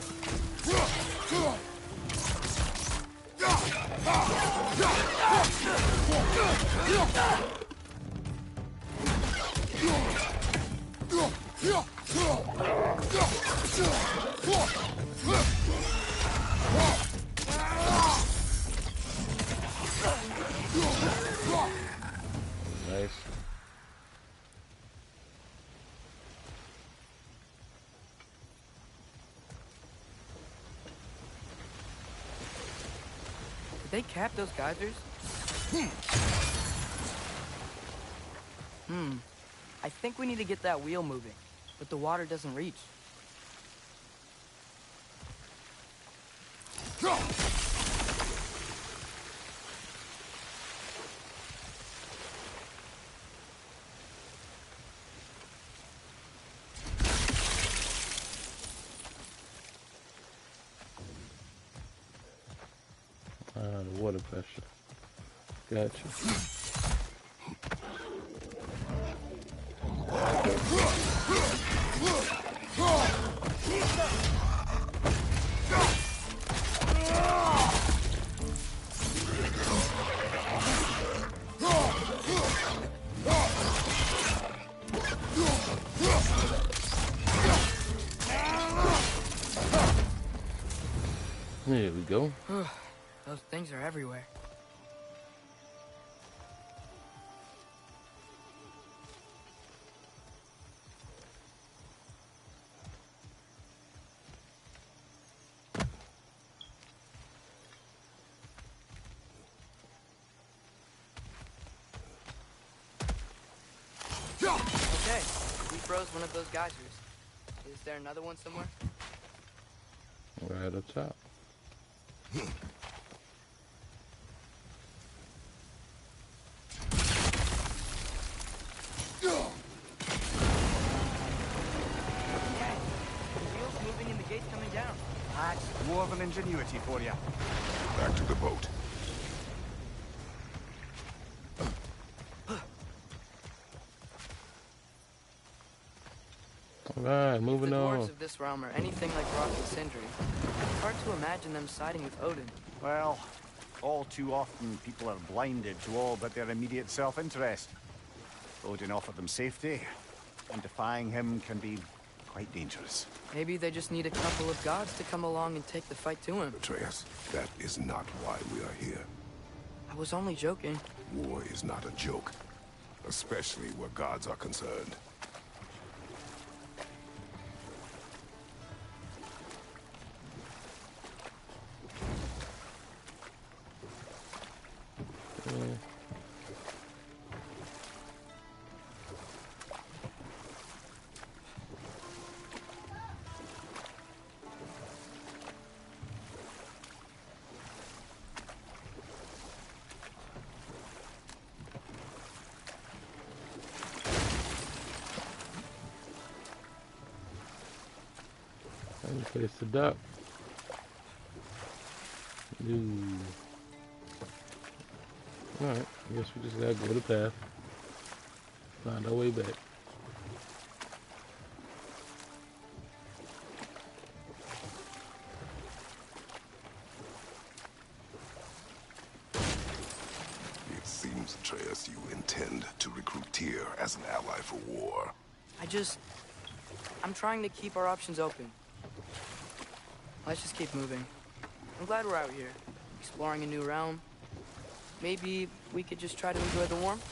Did they cap those geysers? I think we need to get that wheel moving, but the water doesn't reach. The water pressure. Gotcha. There we go. Those things are everywhere. Okay, we froze one of those geysers. Is there another one somewhere? Right up top. Wheels moving and the gate's coming down. That's dwarven ingenuity for you. Back to the boat. Alright, moving The dwarves on. of this realm are anything like Rock and Sindri. It's hard to imagine them siding with Odin. Well, all too often people are blinded to all but their immediate self-interest. Odin offered them safety, and defying him can be quite dangerous. Maybe they just need a couple of gods to come along and take the fight to him. Atreus, that is not why we are here. I was only joking. War is not a joke, especially where gods are concerned. Any place to duck. Alright, I guess we just gotta go the path. Find our way back. It seems, Atreus, you intend to recruit Tyr as an ally for war. I'm trying to keep our options open. Let's just keep moving. I'm glad we're out here, exploring a new realm. Maybe we could just try to enjoy the warmth?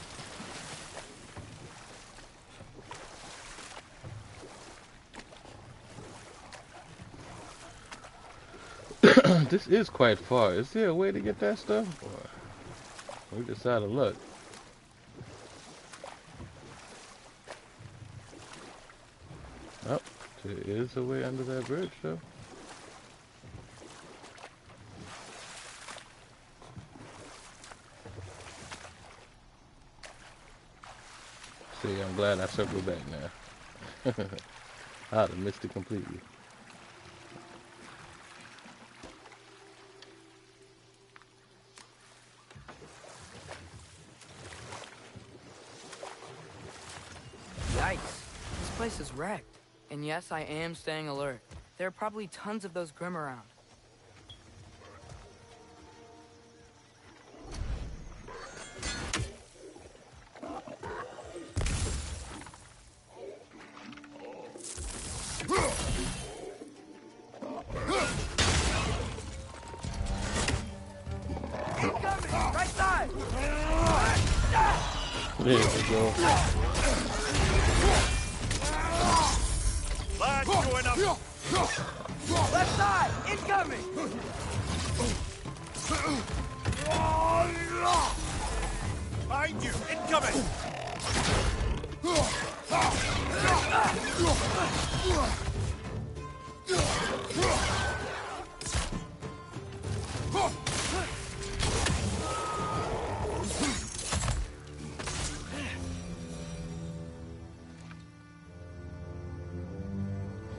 This is quite far. Is there a way to get that stuff? Or we just out of luck? Oh, there is a way under that bridge, though. See, I'm glad I circled back now. I'd have missed it completely. Yikes. This place is wrecked. And yes, I am staying alert. There are probably tons of those Grim around. Incoming! Right side! There we go. Lads going up. Left side! Incoming! Behind you! Incoming!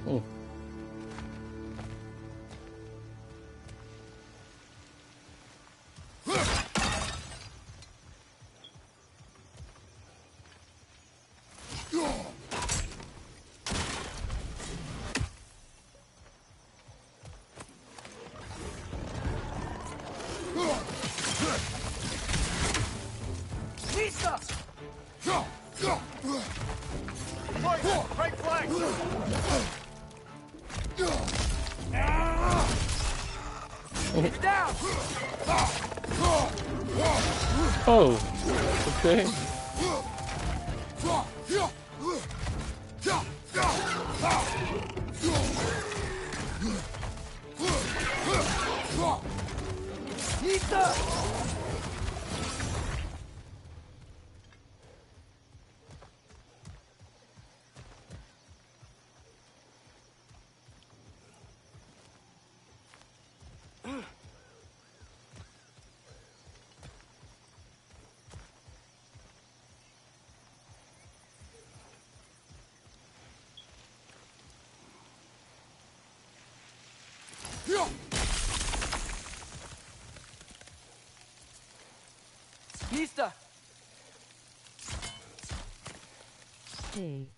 Oh. Right flank! Down! Oh, okay. Nista! Hey,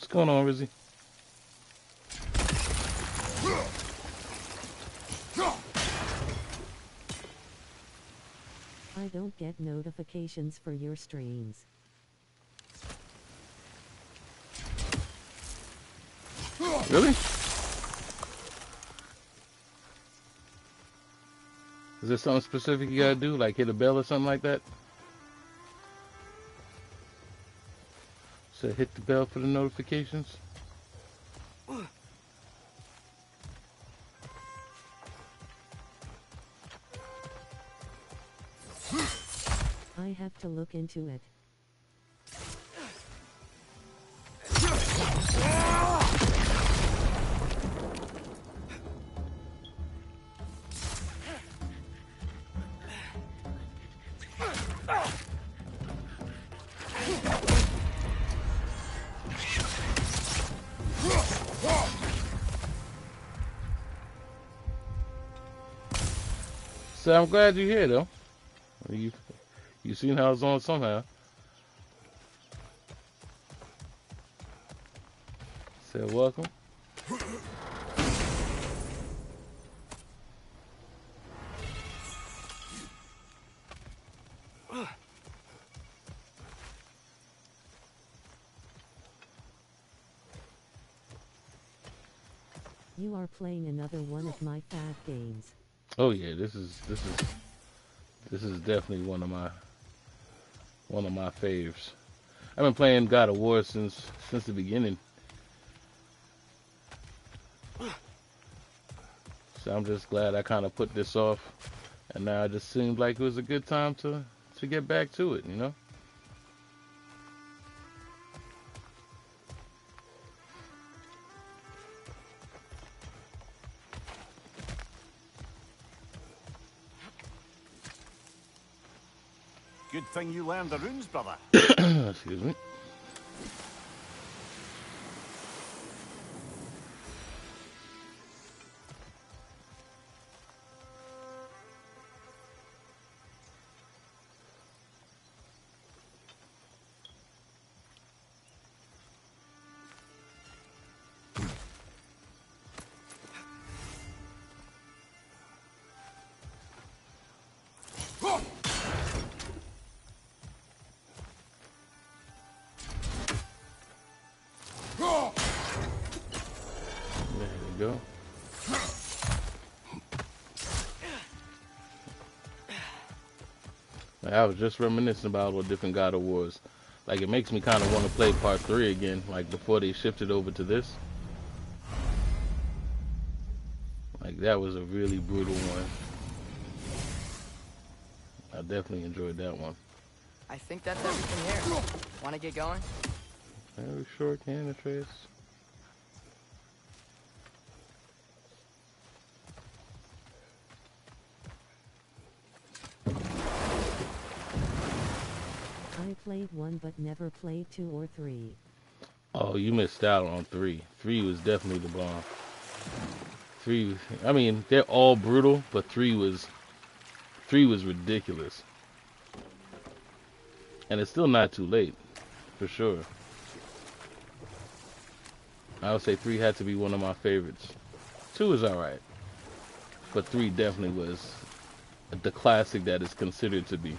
What's going on, Rizzy? I don't get notifications for your streams. Really? Is there something specific you gotta do, like hit a bell or something like that? So hit the bell for the notifications. I have to look into it. So I'm glad you're here, though. You seen how it's on somehow. So welcome. You are playing another one of my fad games. Oh yeah, this is definitely one of my faves. I've been playing God of War since the beginning. So I'm just glad I kind of put this off, and now it just seemed like it was a good time to get back to it, you know? Good thing you learned the runes, brother. Excuse me. There you go. I was just reminiscing about what different God of Wars. Like, it makes me kind of want to play part 3 again, like before they shifted over to this. Like, that was a really brutal one. definitely enjoyed that one. I think that's everything here. Want to get going? Very short can, Atreus. I played 1 but never played 2 or 3. Oh, you missed out on 3. 3 was definitely the bomb. 3, I mean, they're all brutal, but 3 was ridiculous. And it's still not too late, for sure. I would say 3 had to be one of my favorites. 2 is alright, but 3 definitely was the classic that is considered to be.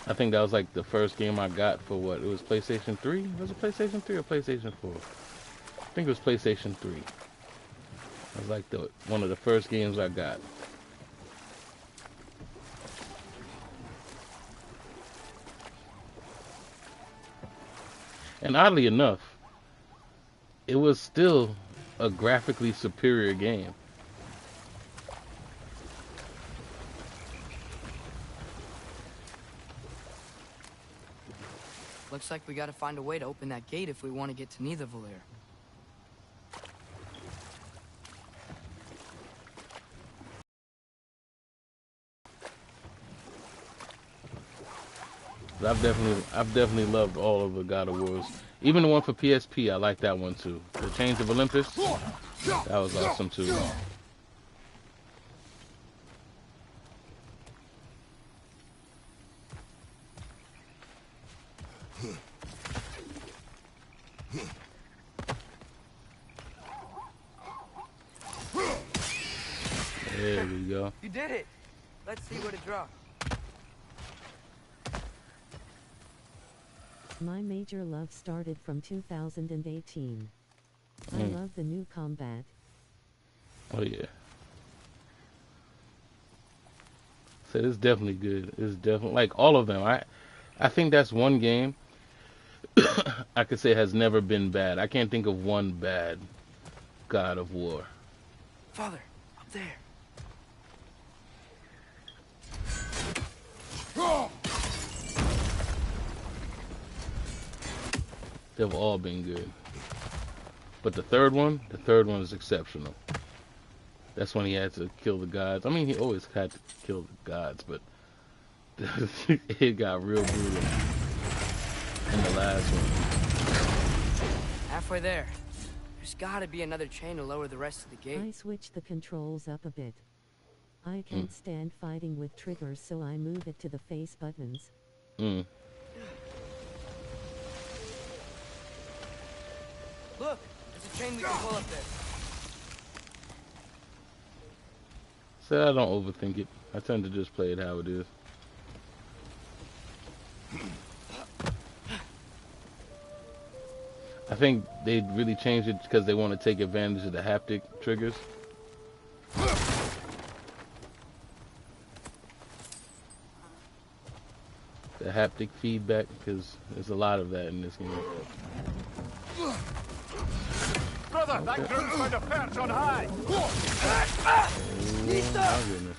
I think that was like the first game I got for what? It was PlayStation 3? Was it PlayStation 3 or PlayStation 4? I think it was PlayStation 3. It was like one of the first games I got. And oddly enough, it was still a graphically superior game. Looks like we gotta find a way to open that gate if we want to get to Nidavellir. I've definitely loved all of the God of Wars. Even the one for PSP, I like that one too. The Chains of Olympus, that was awesome too. There we go. You did it! Let's see what it dropped. My major love started from 2018. I love the new combat. Oh yeah. So it's definitely good. It's definitely like all of them. I think that's one game I could say has never been bad. I can't think of one bad God of War. Father, up there. They've all been good. But the third one is exceptional. That's when he had to kill the gods. I mean, he always had to kill the gods, but it got real brutal in the last one. Halfway there. There's gotta be another chain to lower the rest of the gate. I switched the controls up a bit. I can't stand fighting with triggers, so I move it to the face buttons. Look, there's a chain we can pull up there. So I don't overthink it. I tend to just play it how it is. I think they really changed it because they want to take advantage of the haptic triggers. The haptic feedback, because there's a lot of that in this game. Brother, that group's found a perch on high! Oh my goodness.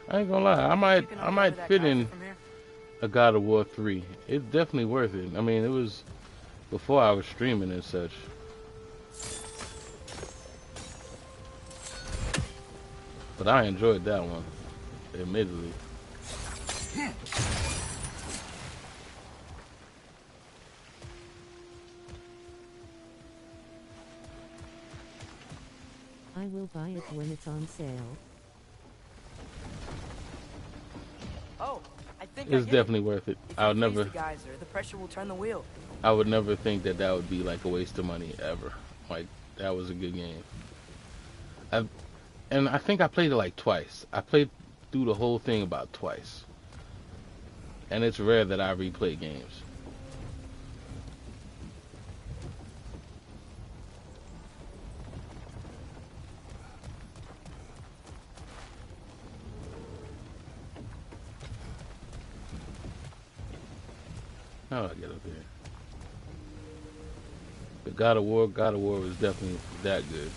I ain't gonna lie, I might fit in a God of War 3. It's definitely worth it. I mean, it was before I was streaming and such. But I enjoyed that one, admittedly. I will buy it when it's on sale. Oh, I think It's definitely worth it. If I would you freeze never, the geyser, the pressure will turn the wheel. I would never think that that would be like a waste of money ever. Like that was a good game. And I think I played it like twice. I played through the whole thing about twice. And it's rare that I replay games. How do I get up here? The God of War was definitely that good.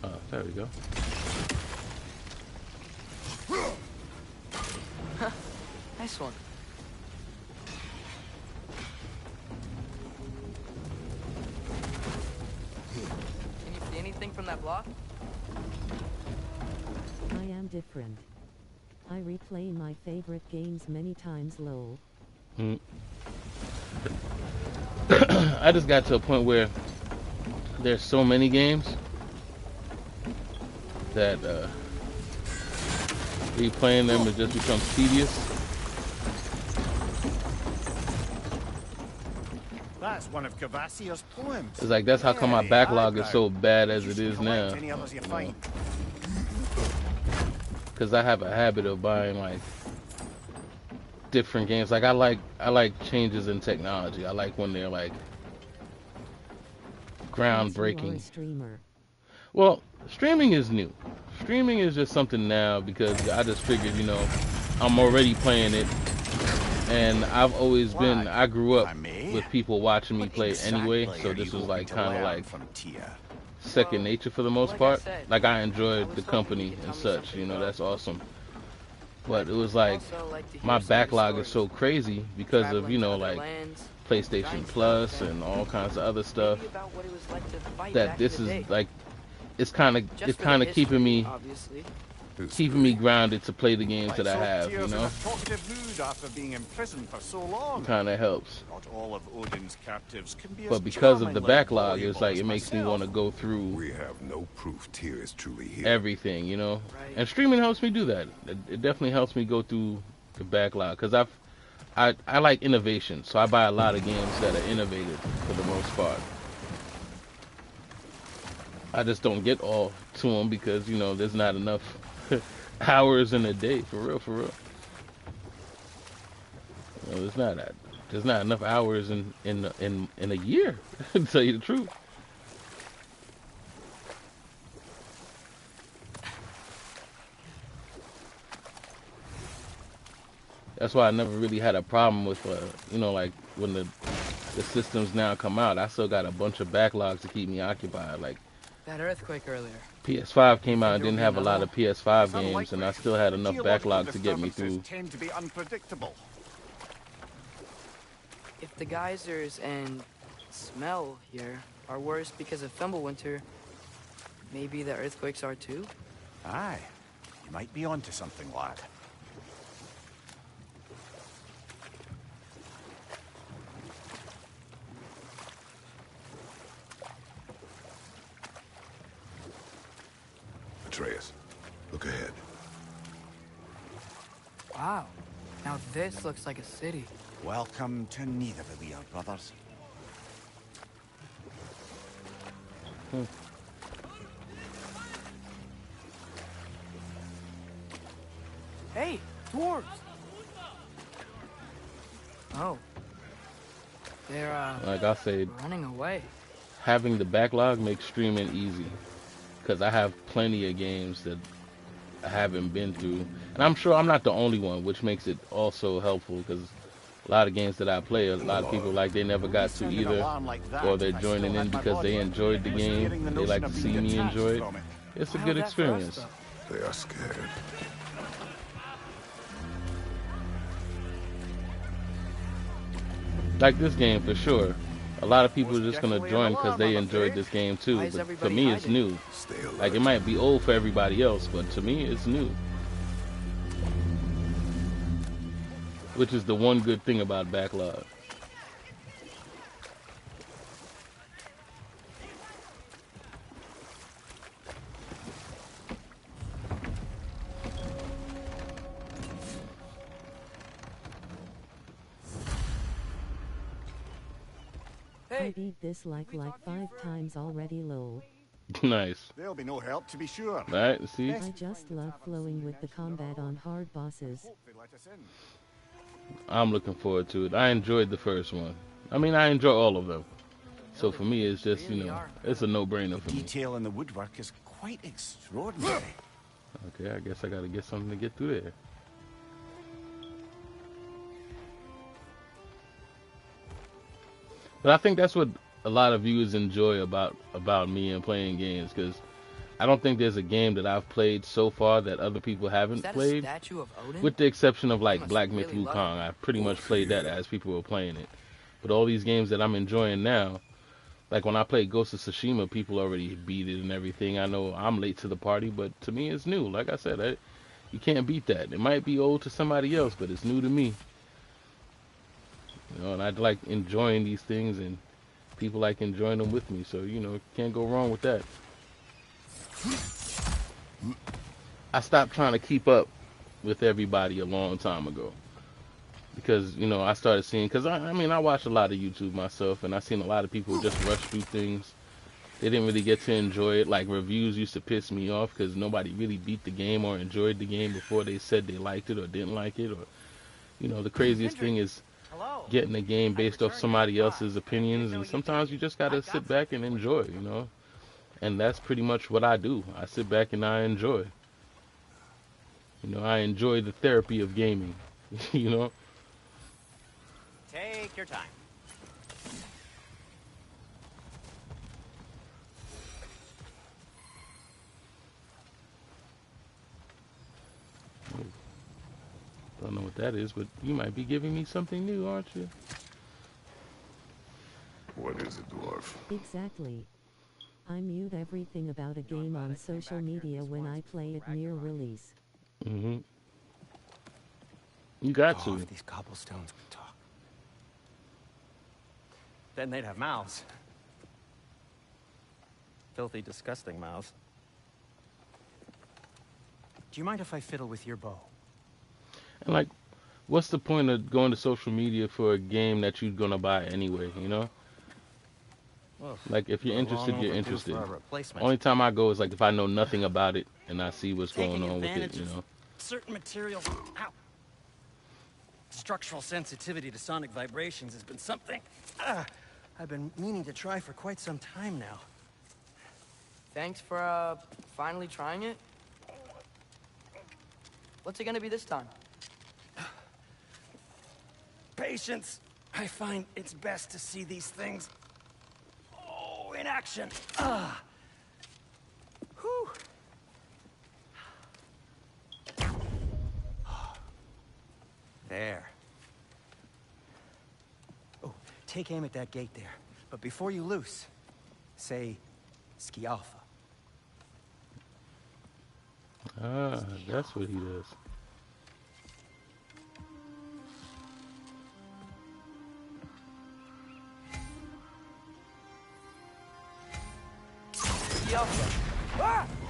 Oh, there we go. Nice one. Can you see anything from that block? I am different. I replay my favorite games many times, lol. I just got to a point where there's so many games that replaying them it just becomes tedious. That's one of Cavassier's poems. It's like that's how come my Hey, backlog is eyebrow. so bad as Just it is collect now. any others you find. Because I have a habit of buying like different games. Like I like changes in technology. I like when they're like You are a groundbreaking. streamer. Well, streaming is new. Streaming is just something now because I just figured, you know, I'm already playing it, and I've always been. I grew up with people watching me play anyway, so this was like kind of like second nature for the most Like I part. said, Like I I enjoyed was the hoping company you could and tell me such, something you know, about that's awesome. But it was like Also like to hear my some of your backlog is stories. so crazy because of, Traveling you to know, other like lands, PlayStation giant Plus stuff, and all kinds of other stuff. maybe about what it was like to fight That back this in the is day. like it's kind of Just it's for the kind of keeping history, me obviously. grounded to play the games that I have, you Tears in know. a talkative mood after being imprisoned for so long. Kind of helps. Not all of Odin's captives can be as But because of the charmingly backlog, it's voluble like as it makes me myself. want to go through We have no proof Tyr is truly here. everything, you know. Right. And streaming helps me do that. It definitely helps me go through the backlog because I like innovation, so I buy a lot of games that are innovative for the most part. I just don't get all to them because, you know, there's not enough hours in a day, for real, for real. You know, there's not enough hours in a year, to tell you the truth. That's why I never really had a problem with, you know, like when the systems now come out, I still got a bunch of backlogs to keep me occupied. Like That earthquake earlier. PS5 came out and Think didn't there'll have a be lot another of PS5 It's games, unlikely. and I still had enough Geological backlog to get me disturbances through. tend to be unpredictable. If the geysers and smell here are worse because of Fimbulwinter, maybe the earthquakes are too? Aye, you might be onto something, lad. Atreus, look ahead. Wow. Now this looks like a city. Welcome to Nidavellir, brothers. Hey, dwarves! Oh. They're, Like I said, running away. having the backlog makes streaming easy because I have plenty of games that I haven't been through, and I'm sure I'm not the only one, which makes it also helpful because a lot of games that I play, a lot of people like they never got to Sound an either, alarm like that, or they're I still joining had in my because they body. enjoyed the Was game. fearing the They like to notion of see being me detached enjoy it. from it. It's a How's good that for us, experience. though? They are scared. Like this game for sure. A lot of people are Most just gonna definitely join an because alarm, they I'm enjoyed afraid. this game too. Why is But for everybody me, it's hiding? new. Stay alert. Like it might be old for everybody else, but to me, it's new. Which is the one good thing about backlog. I beat this like 5 times already, lol. Nice. There'll be no help, to be sure. Right, see? I just love flowing with the combat on hard bosses. Hope they let us in. I'm looking forward to it. I enjoyed the first one. I mean, I enjoy all of them. So for me, it's just, you know, it's a no-brainer for me. Detail in the woodwork is quite extraordinary. Okay, I guess I gotta get something to get through there. But I think that's what a lot of viewers enjoy about me and playing games, because I don't think there's a game that I've played so far that other people Is haven't that a played, statue of Odin? with the exception of like must Black Myth really love it. Wukong. I pretty much played that as people were playing it. But all these games that I'm enjoying now, like when I played Ghost of Tsushima, people already beat it and everything. I know I'm late to the party, but to me it's new. Like I said, you can't beat that. It might be old to somebody else, but it's new to me. You know, and I like enjoying these things, and people like enjoying them with me. So, you know, can't go wrong with that. I stopped trying to keep up with everybody a long time ago. Because, you know, I started seeing, because I mean, I watch a lot of YouTube myself, and I seen a lot of people just rush through things. They didn't really get to enjoy it. Like, reviews used to piss me off because nobody really beat the game or enjoyed the game before they said they liked it or didn't like it. Or, you know, the craziest thing is getting a game based off somebody else's opinions, and sometimes you just gotta sit back and enjoy, you know. And that's pretty much what I do. I sit back and I enjoy. You know, I enjoy the therapy of gaming, you know. Take your time. Don't know what that is, but you might be giving me something new, aren't you? What is it, dwarf? Exactly. I mute everything about a game on social media when I play it near release. Mm-hmm. You got Oh, to. if these cobblestones could talk. Then they'd have mouths. Filthy, disgusting mouths. Do you mind if I fiddle with your bow? And like, what's the point of going to social media for a game that you're gonna buy anyway, you know? Well, Like, if you're long interested, you're overdue interested. for a replacement. Only time I go is like if I know nothing about it and I see what's going Taking on with it, advantage you of know? certain materials. Ow. Structural sensitivity to sonic vibrations has been something I've been meaning to try for quite some time now. Thanks for, finally trying it. What's it gonna be this time? Patience. I find it's best to see these things, in action. Whew. There. Oh, take aim at that gate there. But before you loose, say, Skialfa. Ah, that's what he does.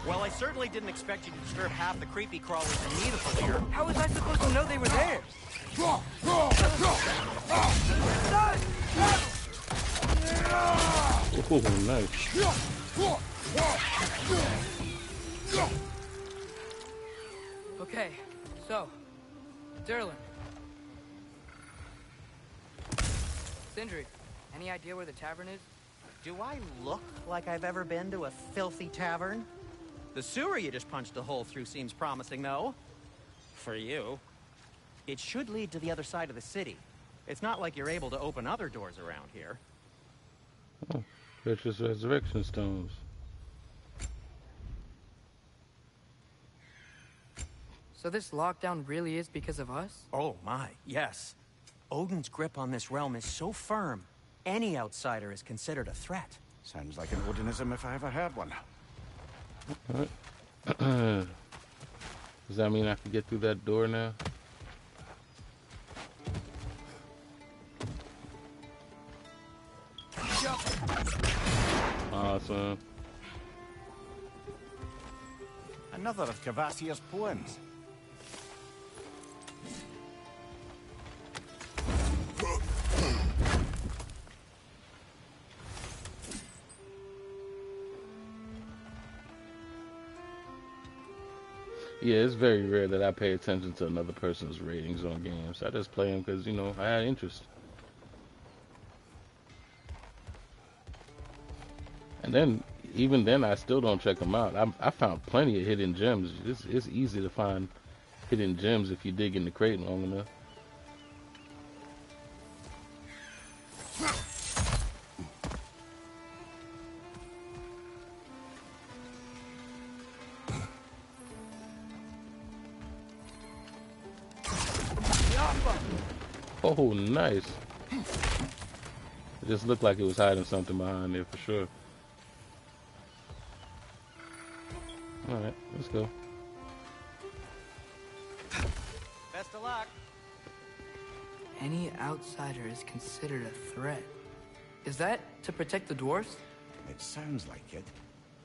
Well, I certainly didn't expect you to disturb half the creepy crawlers in Needful here. How was I supposed to know they were there? Oh, nice. Okay, so, Derlin. Sindri, any idea where the tavern is? Do I look like I've ever been to a filthy tavern? The sewer you just punched a hole through seems promising, though. For you. It should lead to the other side of the city. It's not like you're able to open other doors around here. Oh, precious resurrection stones. So this lockdown really is because of us? Oh my, yes. Odin's grip on this realm is so firm, any outsider is considered a threat. Sounds like an Odinism if I ever heard one. Alright. Does that mean I can get through that door now? Awesome. Another of Cavassia's poems. Yeah, it's very rare that I pay attention to another person's ratings on games. I just play them because, I had interest. And then, even then, I still don't check them out. I found plenty of hidden gems. It's easy to find hidden gems if you dig in the crate long enough. Oh, nice. It just looked like it was hiding something behind there for sure. Alright, let's go. Best of luck. Any outsider is considered a threat. Is that to protect the dwarfs? It sounds like it.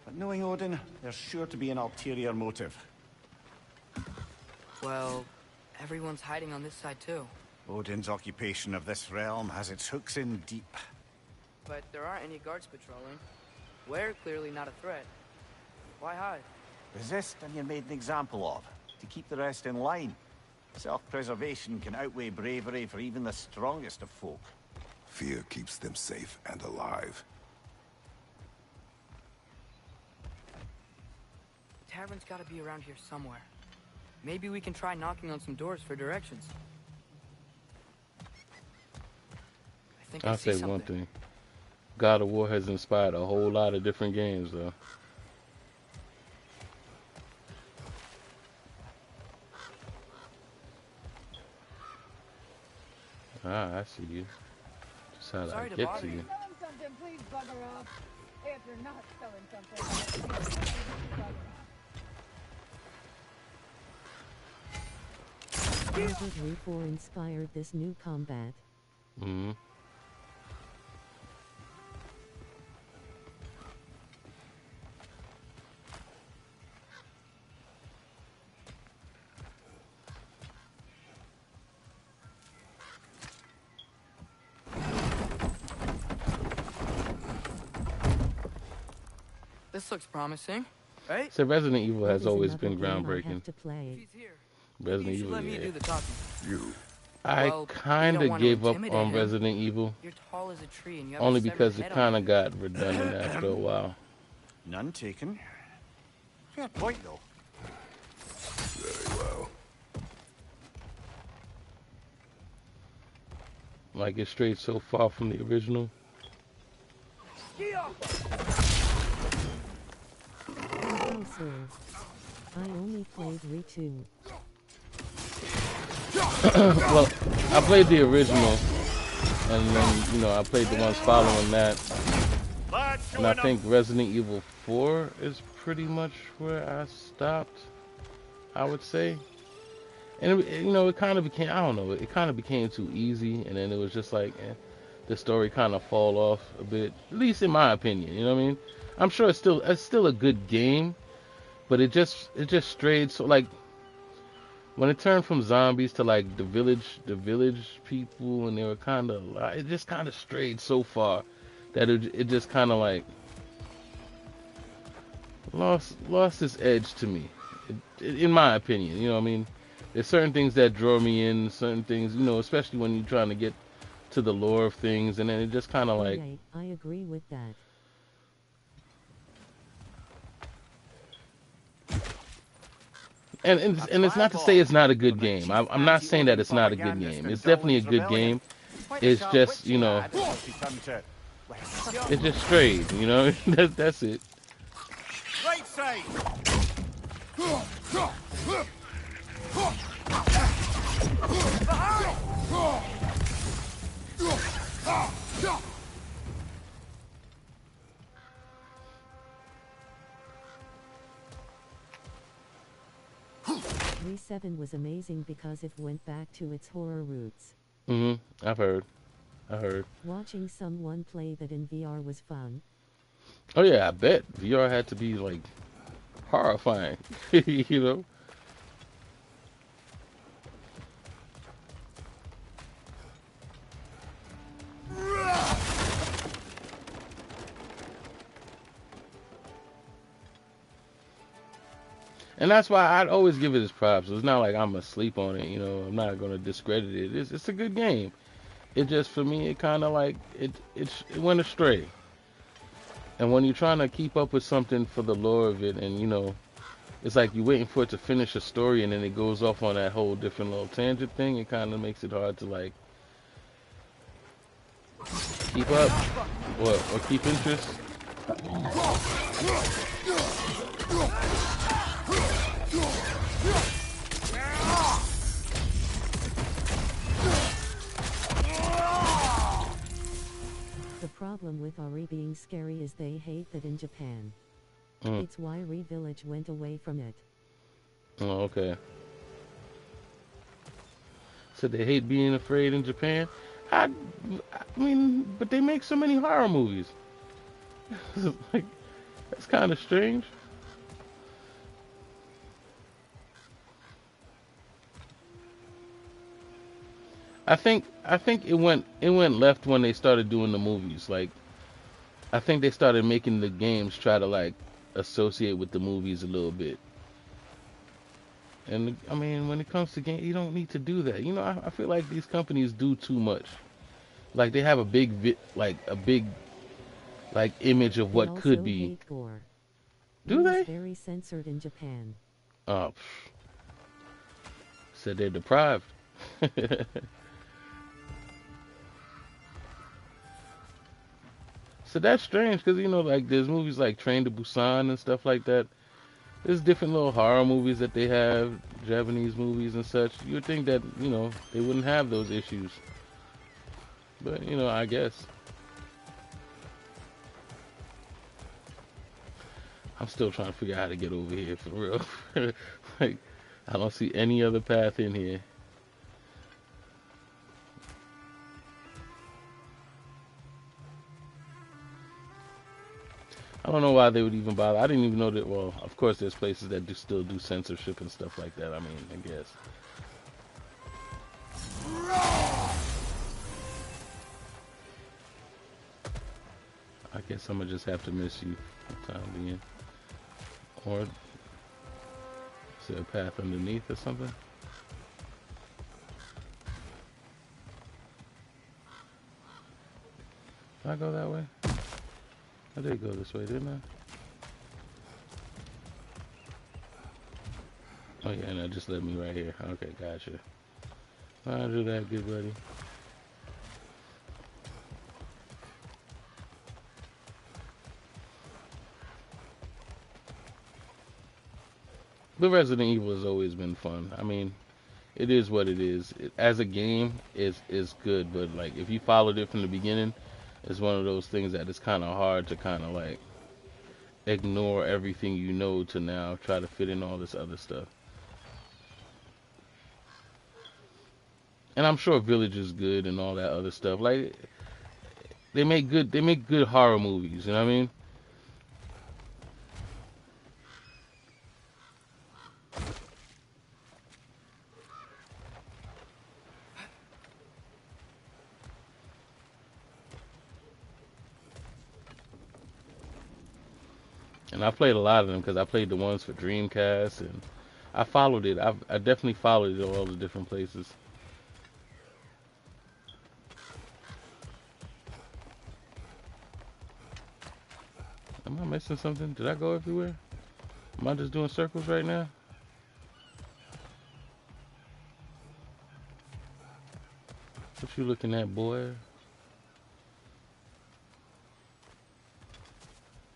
But knowing Odin, there's sure to be an ulterior motive. Well, everyone's hiding on this side too. Odin's occupation of this realm has its hooks in deep. But there aren't any guards patrolling. We're clearly not a threat. Why hide? Resist and you're made an example of, to keep the rest in line. Self-preservation can outweigh bravery for even the strongest of folk. Fear keeps them safe and alive. The tavern's gotta be around here somewhere. Maybe we can try knocking on some doors for directions. I think I I'll see say something. one thing. God of War has inspired a whole lot of different games, though. Ah, I see you. Just how Sorry I to get bother to you. you. Selling something, please bugger off. If you're not selling something, please bugger off. Albert Refor inspired this new combat. Mm-hmm. This looks promising, right? So Resident Evil That has is always another been game I groundbreaking. have to play. She's here. Resident You should Evil, let me yeah. do the talking. You. I Well, you kind don't of want to gave up intimidate on him. Resident Evil, You're tall as a tree and you have only a severed because it head kind on of got redundant after a while. None taken. Fair point, though. Very well. Like it strayed so far from the original. Oh, sir. I only played Re2. Well, I played the original, and then, I played the ones following that. And I think Resident Evil 4 is pretty much where I stopped, I would say. And, it kind of became, I don't know, it kind of became too easy, and then it was just like, the story kind of fall off a bit, at least in my opinion, you know what I mean? I'm sure it's still a good game, but it just strayed, so like, when it turned from zombies to like the village people, and they were kind of, it just kind of strayed so far that it just kind of like lost its edge to me, in my opinion. You know what I mean? There's certain things that draw me in, certain things, especially when you're trying to get to the lore of things, and then it just kind of like. Okay, I agree with that. And it's not to say it's not a good game. I'm not saying that it's not a good game. It's definitely a good game. It's just, it just strayed, that's it. Right side! Re7 was amazing because it went back to its horror roots. I heard. Watching someone play that in VR was fun. Oh yeah, I bet VR had to be like horrifying, And that's why I'd always give it its props. It's not like I'm asleep on it, you know. I'm not gonna discredit it. It's a good game. It just for me, it kind of like it went astray. And when you're trying to keep up with something for the lore of it, and you know, it's like you're waiting for it to finish a story, and then it goes off on that whole different little tangent thing. It kind of makes it hard to like keep up or keep interest. The problem with Ori being scary is they hate that in Japan. Mm. It's why Re Village went away from it. Oh, okay. So they hate being afraid in Japan. I, I mean, but they make so many horror movies. Like, that's kind of strange. I think it went left when they started doing the movies. Like, I think they started making the games try to like associate with the movies a little bit. And I mean, when it comes to game, you don't need to do that. You know, I feel like these companies do too much. Like they have a big like image of They what also could be. hate gore. Do It is they? very censored in Japan. Oh, said they're deprived. So that's strange because you know, like there's movies like Train to Busan and stuff like that. There's different little horror movies that they have, Japanese movies and such. You would think that you know they wouldn't have those issues, but you know, I guess I'm still trying to figure out how to get over here for real. Like I don't see any other path in here. I don't know why they would even bother. I didn't even know that. Well, of course, there's places that do still do censorship and stuff like that. I mean, I guess. I guess I'm gonna just have to miss you for the time being. Or is there a path underneath or something? Did I go that way? I did go this way, didn't I? Oh yeah, and that just led me right here. Okay, gotcha. I'll do that, good buddy. The Resident Evil has always been fun. I mean, it is what it is. As a game, is good, but like if you followed it from the beginning, it's one of those things that it's kind of hard to kind of like ignore everything you know to now try to fit in all this other stuff. And I'm sure Village is good and all that other stuff. Like they make good horror movies, you know what I mean? And I played a lot of them because I played the ones for Dreamcast and I followed it. I definitely followed it all the different places. Am I missing something? Did I go everywhere? Am I just doing circles right now? What you looking at, boy?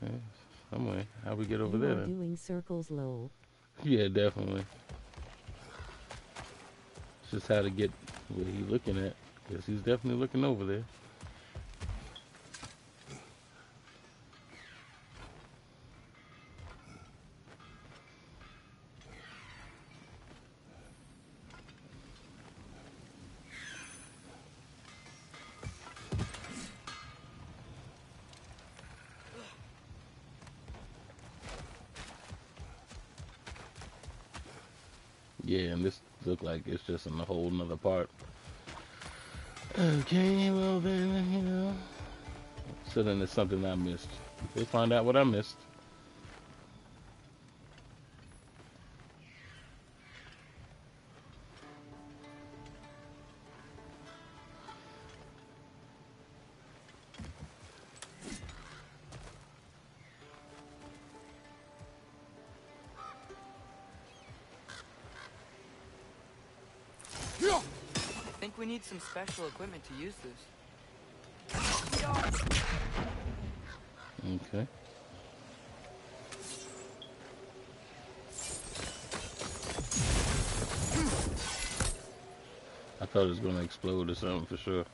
Yeah, some way. How we get over You there are then? doing circles low. Yeah, definitely. It's just how to get where he's looking at. Because he's definitely looking over there. Yeah, and this look like it's just in a whole nother part. Okay, well then, you know. So then it's something I missed. We'll find out what I missed. think we need some special equipment to use this. Okay. I thought it was gonna explode or something for sure.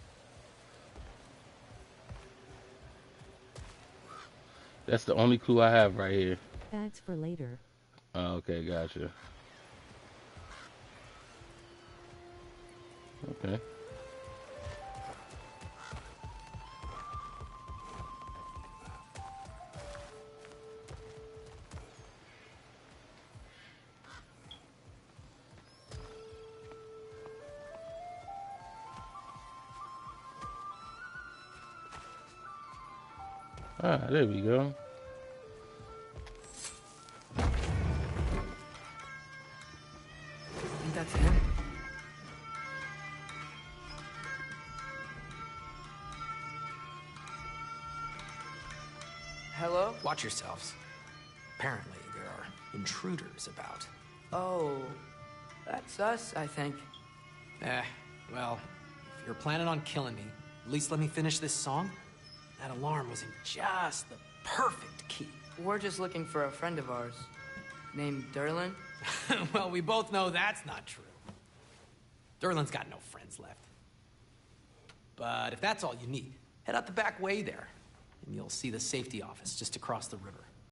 That's the only clue I have right here. That's for later. Oh, okay, gotcha. Okay. Ah, there we go. I think that's him. Hello? Watch yourselves. Apparently, there are intruders about. Oh, that's us, I think. Well, if you're planning on killing me, at least let me finish this song. That alarm was in just the perfect key. We're just looking for a friend of ours named Derlin. Well, we both know that's not true. Derlin's got no friends left. But if that's all you need, head out the back way there, and you'll see the safety office just across the river.